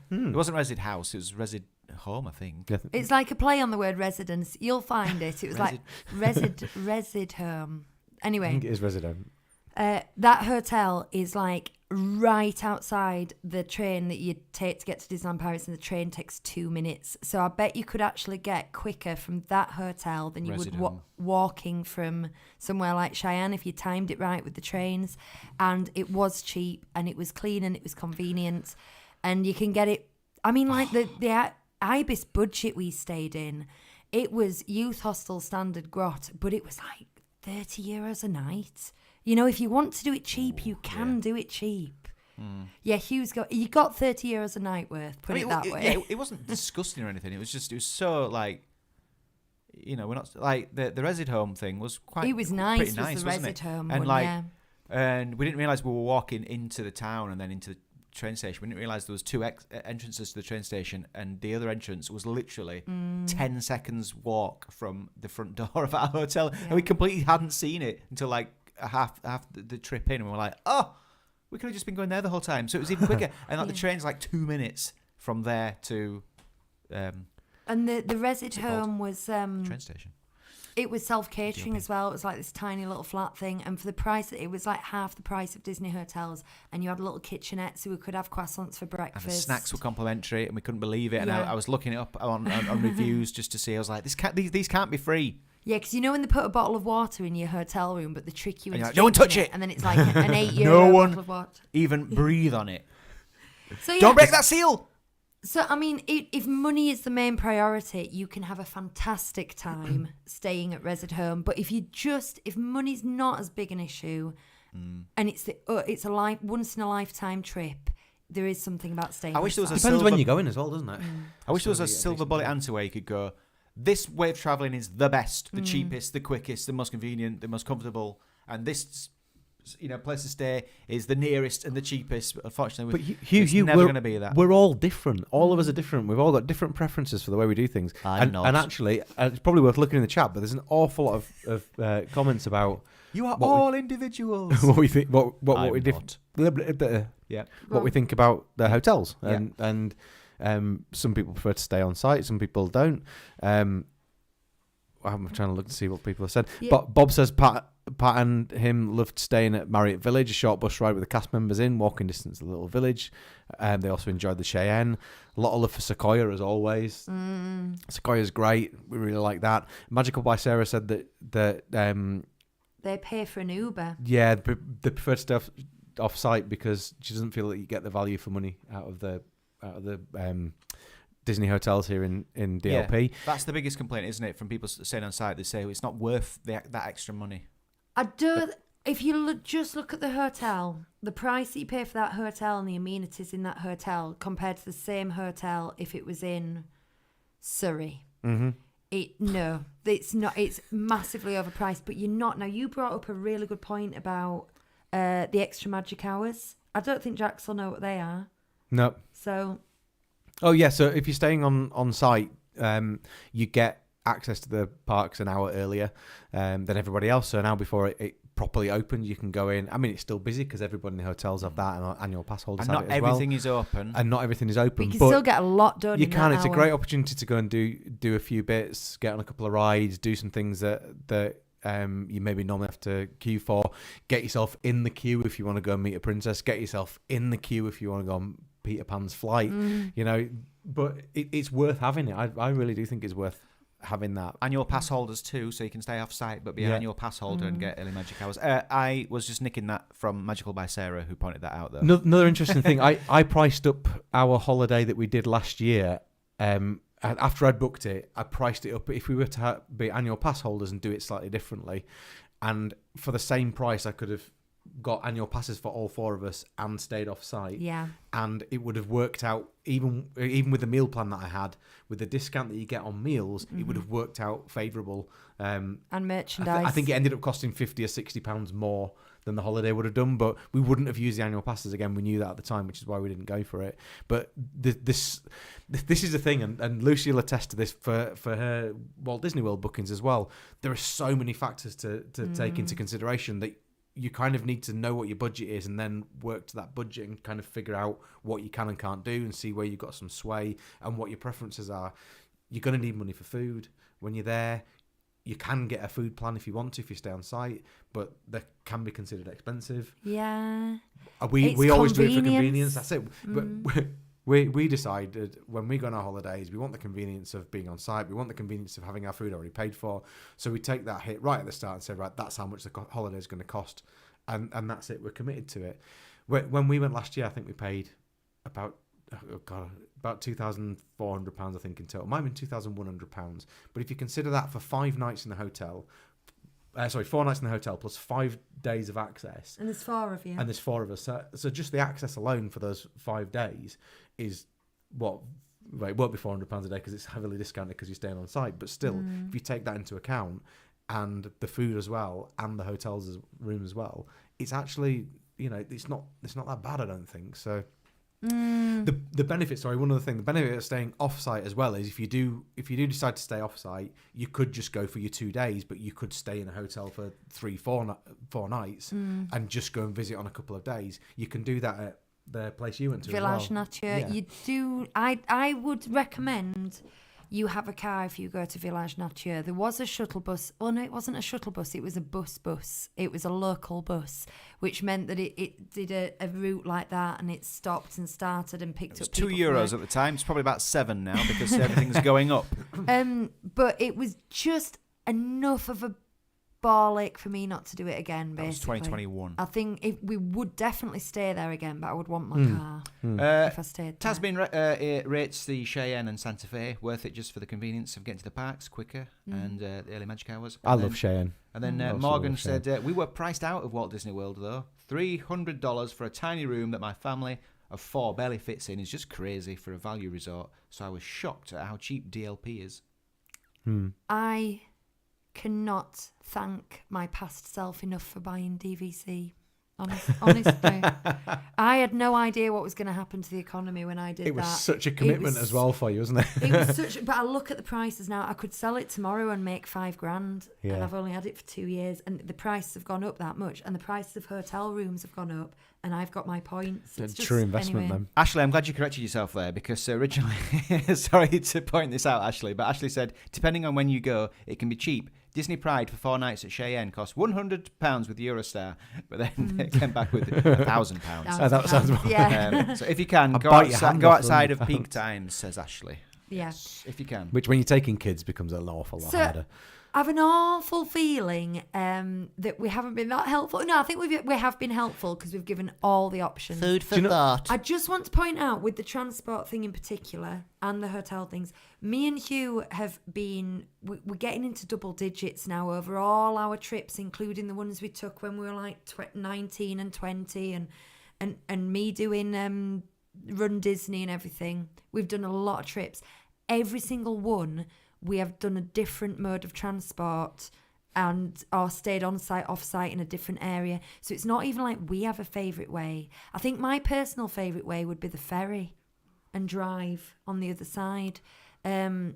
Speaker 2: wasn't Resid House; it was Resid Home, I think.
Speaker 3: It's like a play on the word residence. You'll find it. It was like Resid Home. Anyway,
Speaker 4: I think it is Resident.
Speaker 3: that hotel is like right outside the train that you take to get to Disneyland Paris, and the train takes 2 minutes. So I bet you could actually get quicker from that hotel than you would walking from somewhere like Cheyenne if you timed it right with the trains. And it was cheap, and it was clean, and it was convenient, and you can get it. I mean, like the Ibis budget we stayed in, it was youth hostel standard grot, but it was like €30 a night. You know, if you want to do it cheap, you can do it cheap. Yeah, you got €30 a night worth. Put it that way.
Speaker 2: Yeah, it wasn't disgusting or anything. It was so like, you know, we're not like the Resid Home thing was quite.
Speaker 3: It was nice.
Speaker 2: Pretty
Speaker 3: Was
Speaker 2: nice,
Speaker 3: the
Speaker 2: wasn't
Speaker 3: Resid
Speaker 2: it?
Speaker 3: Home
Speaker 2: And
Speaker 3: one,
Speaker 2: like,
Speaker 3: yeah.
Speaker 2: and we didn't realize we were walking into the town and then into the train station. We didn't realize there was two entrances to the train station, and the other entrance was literally 10 seconds walk from the front door of our hotel, and we completely hadn't seen it until like half the trip in, and we were like, oh, we could have just been going there the whole time. So it was even quicker, and like the train's like 2 minutes from there to
Speaker 3: and the Resid Home was
Speaker 2: train station.
Speaker 3: it was self-catering
Speaker 2: DLP.
Speaker 3: as well. It was like this tiny little flat thing, and for the price, it was like half the price of Disney hotels, and you had a little kitchenette so we could have croissants for breakfast.
Speaker 2: And the snacks were complimentary, and we couldn't believe it. And
Speaker 3: Yeah.
Speaker 2: I was looking it up on reviews just to see. I was like, these can't be free.
Speaker 3: Yeah, because you know when they put a bottle of water in your hotel room, but they trick you
Speaker 2: And
Speaker 3: into
Speaker 2: you're like, "No one touch
Speaker 3: drinking
Speaker 2: it."
Speaker 3: and then it's like an €8
Speaker 2: No one-
Speaker 3: bottle of water.
Speaker 2: Even breathe on it.
Speaker 3: So yeah,
Speaker 2: Don't break that seal.
Speaker 3: So I mean, if money is the main priority, you can have a fantastic time staying at Resid Home. But if money's not as big an issue, and it's a once in a lifetime trip, there is something about staying.
Speaker 2: I wish there was a
Speaker 4: Depends
Speaker 2: silver,
Speaker 4: when you're going as well, doesn't it?
Speaker 2: I wish there was a
Speaker 4: So, yeah,
Speaker 2: silver bullet answer where you could go, this way of travelling is the best, the cheapest, the quickest, the most convenient, the most comfortable, and this, place to stay is the nearest and the cheapest. But unfortunately,
Speaker 4: But Hugh,
Speaker 2: it's never going to be that.
Speaker 4: We're all different. All of us are different. We've all got different preferences for the way we do things.
Speaker 2: I'm not.
Speaker 4: And actually, it's probably worth looking in the chat, but there's an awful lot of comments about
Speaker 2: You are
Speaker 4: what
Speaker 2: all individuals.
Speaker 4: what we think, what
Speaker 2: I'm
Speaker 4: we
Speaker 2: not. Yeah.
Speaker 4: what we think about the hotels,
Speaker 2: Yeah.
Speaker 4: and some people prefer to stay on site, some people don't. I'm trying to look to see what people have said.
Speaker 3: Yeah.
Speaker 4: But Bob says Pat and him loved staying at Marriott Village, a short bus ride with the cast members in, walking distance to the little village. They also enjoyed the Cheyenne. A lot of love for Sequoia, as always. Sequoia's great. We really like that. Magical by Sarah said that
Speaker 3: They pay for an Uber.
Speaker 4: yeah, they prefer to stay off site because she doesn't feel that you get the value for money out of the Disney hotels here in DLP.
Speaker 2: Yeah, that's the biggest complaint, isn't it? From people staying on site, they say it's not worth that extra money.
Speaker 3: I don't. If you just look at the hotel, the price that you pay for that hotel and the amenities in that hotel compared to the same hotel if it was in Surrey, it's not. It's massively overpriced. But you're not. Now you brought up a really good point about the extra magic hours. I don't think Jax will know what they are.
Speaker 4: No.
Speaker 3: So.
Speaker 4: Oh yeah. So if you're staying on site, you get access to the parks an hour earlier than everybody else. So now before it properly opened, you can go in. I mean, it's still busy because everybody in the hotels have that, and annual pass holders
Speaker 2: And
Speaker 4: have
Speaker 2: not
Speaker 4: it as well.
Speaker 2: everything is open.
Speaker 4: And not everything is open.
Speaker 3: But you can still get a lot done.
Speaker 4: You
Speaker 3: in
Speaker 4: can.
Speaker 3: that
Speaker 4: It's a
Speaker 3: hour.
Speaker 4: great opportunity to go and do a few bits, get on a couple of rides, do some things that you maybe normally have to queue for. Get yourself in the queue if you want to go and meet a princess. Get yourself in the queue if you want to go on Peter Pan's flight. You know, but it's worth having it. I really do think it's worth having that.
Speaker 2: Annual pass holders too, so you can stay off site but be an annual pass holder and get early magic hours. I was just nicking that from Magical by Sarah, who pointed that out though.
Speaker 4: Another interesting thing, I priced up our holiday that we did last year. After I'd booked it, I priced it up. If we were to be annual pass holders and do it slightly differently, and for the same price, I could have got annual passes for all four of us and stayed off site.
Speaker 3: Yeah.
Speaker 4: And it would have worked out, even with the meal plan that I had, with the discount that you get on meals, it would have worked out favourable.
Speaker 3: And merchandise.
Speaker 4: I think it ended up costing £50 or £60 more than the holiday would have done, but we wouldn't have used the annual passes again. We knew that at the time, which is why we didn't go for it. But this is the thing, and Lucy will attest to this for her Walt Disney World bookings as well. There are so many factors to take into consideration that you kind of need to know what your budget is and then work to that budget and kind of figure out what you can and can't do and see where you've got some sway and what your preferences are. You're going to need money for food when you're there. You can get a food plan if you want to, if you stay on site, but they can be considered expensive.
Speaker 3: Yeah.
Speaker 4: We always do it for
Speaker 3: convenience.
Speaker 4: convenience. That's it. But we decided when we go on our holidays, we want the convenience of being on site. We want the convenience of having our food already paid for. So we take that hit right at the start and say, right, that's how much the holiday is going to cost. And that's it. We're committed to it. When we went last year, I think we paid about £2,400, I think, in total. Might have been £2,100. But if you consider that for 5 nights in the hotel, 4 nights in the hotel plus 5 days of access.
Speaker 3: And there's 4 of you.
Speaker 4: And there's 4 of us. So just the access alone for those 5 days is it won't be £400 a day because it's heavily discounted because you're staying on site. But still, if you take that into account and the food as well and the hotel's room as well, it's actually, it's not that bad, I don't think. So the benefit, one other thing, the benefit of staying off site as well is if you do decide to stay off site, you could just go for your 2 days, but you could stay in a hotel for 3-4 nights and just go and visit on a couple of days. You can do that at the place you went to
Speaker 3: Village
Speaker 4: as well.
Speaker 3: Nature.
Speaker 4: Yeah.
Speaker 3: You do. I would recommend you have a car if you go to Village Nature. There was a shuttle bus. Oh no, it wasn't a shuttle bus. It was a bus. It was a local bus, which meant that it did a route like that, and it stopped and started and picked
Speaker 2: It was
Speaker 3: up people
Speaker 2: €2 at the time. It's probably about 7 now because everything's going up.
Speaker 3: But it was just enough of a ball ache for me not to do it again.
Speaker 2: That was
Speaker 3: Basically,
Speaker 2: 2021.
Speaker 3: I think we would definitely stay there again, but I would want my car if I stayed there.
Speaker 2: Tasmin rates the Cheyenne and Santa Fe worth it just for the convenience of getting to the parks quicker and the early magic hours.
Speaker 4: I love Cheyenne.
Speaker 2: And then Morgan said, we were priced out of Walt Disney World though. $300 for a tiny room that my family of 4 barely fits in is just crazy for a value resort. So I was shocked at how cheap DLP is.
Speaker 3: I cannot thank my past self enough for buying DVC Honestly, I had no idea what was going to happen to the economy when I did that.
Speaker 4: It was such a commitment as well for you, wasn't it?
Speaker 3: It was such. But I look at the prices now. I could sell it tomorrow and make $5,000,
Speaker 4: Yeah.
Speaker 3: and I've only had it for 2 years, and the prices have gone up that much, and the prices of hotel rooms have gone up, and I've got my points.
Speaker 4: It's
Speaker 3: It's just,
Speaker 4: true investment
Speaker 3: anyway.
Speaker 4: then.
Speaker 2: Ashley, I'm glad you corrected yourself there because originally, sorry to point this out, Ashley, but Ashley said, depending on when you go, it can be cheap. Disney Pride for 4 nights at Cheyenne cost £100 with Eurostar, but then it came back with £1,000.
Speaker 4: That sounds
Speaker 3: yeah.
Speaker 2: So if you can,
Speaker 4: I'll
Speaker 2: go
Speaker 4: bite your
Speaker 2: outside,
Speaker 4: hand
Speaker 2: go
Speaker 4: off
Speaker 2: outside of
Speaker 4: £100.
Speaker 2: peak times, says Ashley.
Speaker 3: Yeah.
Speaker 2: If you can.
Speaker 4: Which, when you're taking kids, becomes an awful lot harder.
Speaker 3: I have an awful feeling that we haven't been that helpful. No, I think we have been helpful because we've given all the options.
Speaker 2: Food for
Speaker 4: Do you know-
Speaker 2: thought.
Speaker 3: I just want to point out with the transport thing in particular and the hotel things, me and Hugh have been, we're getting into double digits now over all our trips, including the ones we took when we were like 19 and 20 and me doing Run Disney and everything. We've done a lot of trips. Every single one, we have done a different mode of transport or stayed on site, off site in a different area. So it's not even like we have a favourite way. I think my personal favourite way would be the ferry and drive on the other side. The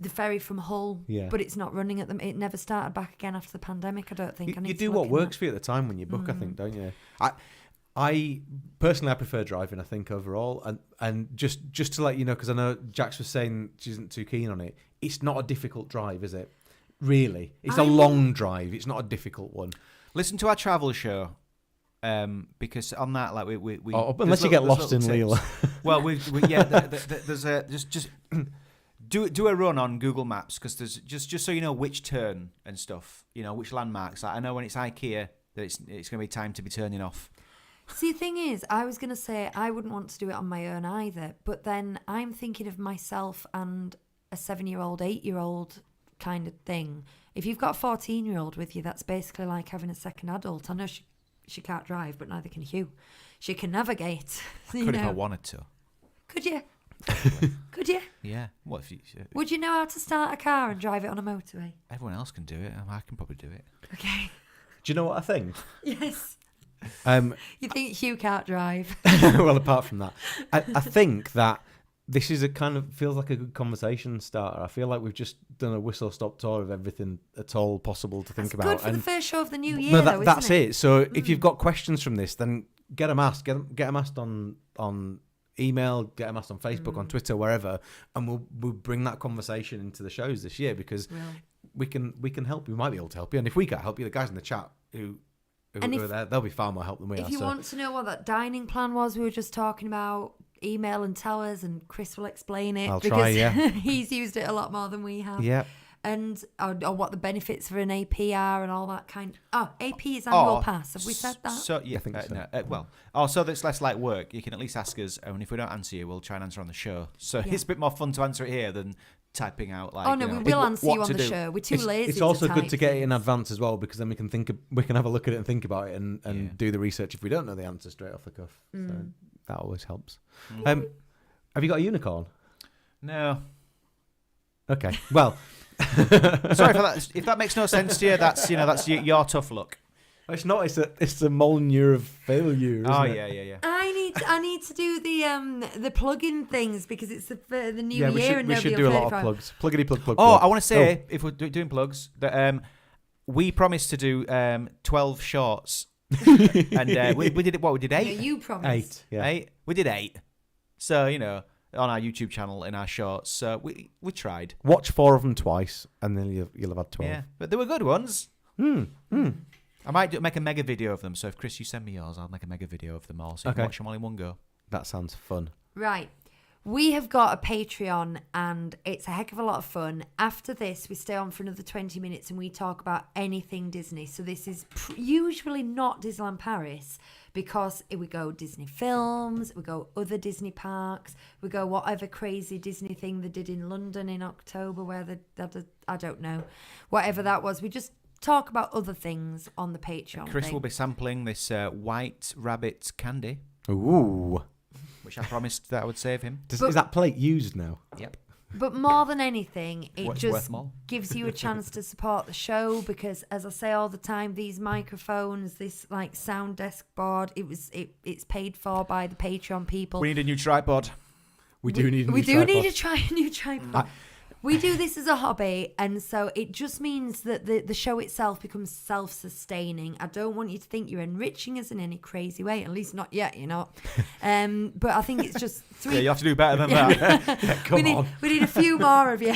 Speaker 3: ferry from Hull,
Speaker 4: Yeah.
Speaker 3: but it's not running at them. It never started back again after the pandemic, I don't think. I
Speaker 4: You
Speaker 3: need
Speaker 4: do
Speaker 3: to
Speaker 4: what
Speaker 3: look in
Speaker 4: works
Speaker 3: that.
Speaker 4: for you at the time when you book, I think, don't you? I personally, I prefer driving, I think, overall. And just to let you know, because I know Jax was saying she isn't too keen on it, it's not a difficult drive, is it? Really? It's a long drive. It's not a difficult one.
Speaker 2: Listen to our travel show. Because on that, like we
Speaker 4: Unless you get lost in Leela.
Speaker 2: Well, there's a just do a run on Google Maps because there's just so you know which turn and stuff, you know which landmarks. Like I know when it's IKEA that it's going to be time to be turning off.
Speaker 3: See, the thing is, I was going to say I wouldn't want to do it on my own either, but then I'm thinking of myself and a 7-year-old, 8-year-old kind of thing. If you've got a 14-year-old with you, that's basically like having a second adult. I know she can't drive, but neither can Hugh. She can navigate.
Speaker 2: Could if I wanted to.
Speaker 3: Could you? Could you?
Speaker 2: Yeah. What if you?
Speaker 3: Would you know how to start a car and drive it on a motorway?
Speaker 2: Everyone else can do it. I can probably do it.
Speaker 3: Okay.
Speaker 4: Do you know what I think?
Speaker 3: Yes. You think Hugh can't drive?
Speaker 4: Well, apart from that, I think that this is a kind of feels like a good conversation starter. I feel like we've just done a whistle-stop tour of everything at all possible to think
Speaker 3: That's
Speaker 4: about.
Speaker 3: good for the first show of the new year,
Speaker 4: No,
Speaker 3: though,
Speaker 4: that's
Speaker 3: isn't it?
Speaker 4: So if you've got questions from this, then get them asked. Get them asked on email. Get them asked on Facebook, on Twitter, wherever, and we'll bring that conversation into the shows this year because we can help you. We might be able to help you, and if we can't help you, the guys in the chat who are there, they'll be far more help than we are.
Speaker 3: If you want to know what that dining plan was we were just talking about, email and tell us, and Chris will explain it.
Speaker 4: I'll
Speaker 3: because
Speaker 4: try, yeah.
Speaker 3: he's used it a lot more than we have.
Speaker 4: Yeah.
Speaker 3: And or what the benefits for an AP are and all that kind. AP is annual pass. Have we said that?
Speaker 2: So yeah,
Speaker 4: I think so.
Speaker 2: No, also that's less like work. You can at least ask us, and if we don't answer you, we'll try and answer on the show. So it's a bit more fun to answer it here than typing out like.
Speaker 3: Oh no, we will answer you on the show. We're too lazy.
Speaker 4: It's also good
Speaker 3: type
Speaker 4: to get it in
Speaker 3: things.
Speaker 4: advance as well because then we can have a look at it and think about it and do the research if we don't know the answer straight off the cuff. So that always helps. Have you got a unicorn?
Speaker 2: No.
Speaker 4: Okay. Well,
Speaker 2: Sorry for that. If that makes no sense to you, that's your tough luck.
Speaker 4: it's not. It's a Molyneux of failure. Isn't it?
Speaker 2: Yeah.
Speaker 3: I need to do the plug-in things because it's the new year and
Speaker 4: we
Speaker 3: nobody
Speaker 4: should do a
Speaker 3: will
Speaker 4: lot of
Speaker 3: plug.
Speaker 4: plugs. Pluggity plug plug.
Speaker 2: Oh,
Speaker 4: plug.
Speaker 2: I want to say if we're doing plugs that we promised to do 12 shorts, and we did it. What we did 8.
Speaker 3: Yeah, you promised.
Speaker 4: 8. Yeah.
Speaker 2: 8. We did 8. So on our YouTube channel in our shorts. So we tried.
Speaker 4: Watch 4 of them twice, and then you'll have had 12.
Speaker 2: Yeah, but they were good ones. I might make a mega video of them. So if Chris, you send me yours, I'll make a mega video of them all, so you can watch them all in one go.
Speaker 4: That sounds fun.
Speaker 3: Right. We have got a Patreon and it's a heck of a lot of fun. After this, we stay on for another 20 minutes and we talk about anything Disney. So this is usually not Disneyland Paris because we go Disney films, we go other Disney parks, we go whatever crazy Disney thing they did in London in October where I don't know, whatever that was. We just talk about other things on the Patreon.
Speaker 2: Chris will be sampling this white rabbit candy,
Speaker 4: Ooh.
Speaker 2: which I promised that I would save him.
Speaker 4: Is that plate used now?
Speaker 2: Yep.
Speaker 3: But more than anything, it
Speaker 2: What's
Speaker 3: just
Speaker 2: worth more?
Speaker 3: gives you a chance to support the show because, as I say all the time, these microphones, this like sound desk board, it's paid for by the Patreon people.
Speaker 2: We need a new tripod.
Speaker 4: We do need a
Speaker 3: We
Speaker 4: new
Speaker 3: do
Speaker 4: tripod.
Speaker 3: need a new tripod. We do this as a hobby, and so it just means that the show itself becomes self-sustaining. I don't want you to think you're enriching us in any crazy way, at least not yet, you're not. But I think it's just
Speaker 2: Yeah, you have to do better than that.
Speaker 4: Come on.
Speaker 3: We need a few more of you.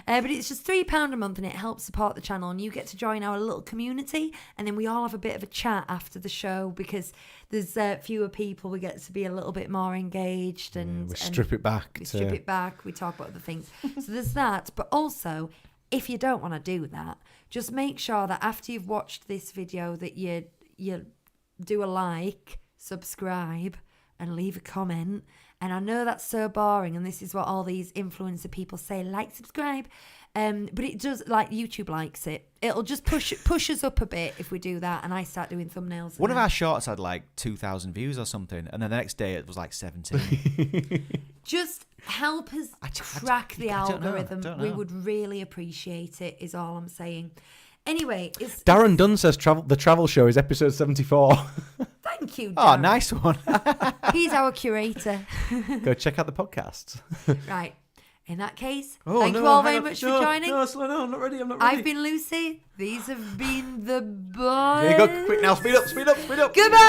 Speaker 3: But it's just £3 a month, and it helps support the channel, and you get to join our little community, and then we all have a bit of a chat after the show because there's fewer people. We get to be a little bit more engaged, and
Speaker 4: We strip it back.
Speaker 3: we strip it back. We talk about other things. So there's that. But also, if you don't want to do that, just make sure that after you've watched this video that you do a like, subscribe, and leave a comment. And I know that's so boring, and this is what all these influencer people say, like, subscribe. But it does, like, YouTube likes it. It'll just push us up a bit if we do that, and I start doing thumbnails.
Speaker 2: One of our shorts had like 2,000 views or something, and then the next day it was like 17.
Speaker 3: Just help us crack the algorithm. We would really appreciate it, is all I'm saying. Anyway,
Speaker 4: Darren Dunn says the travel show is episode 74.
Speaker 3: Thank you,
Speaker 2: Oh,
Speaker 3: Darren.
Speaker 2: nice one.
Speaker 3: He's our curator.
Speaker 4: Go check out the podcasts.
Speaker 3: Right. In that case, thank you all very much for joining.
Speaker 4: No, slow down. I'm not ready. I'm not ready.
Speaker 3: I've been Lucy. These have been the boys.
Speaker 2: There you go. Quick now. Speed up. Speed up. Speed up.
Speaker 3: Goodbye.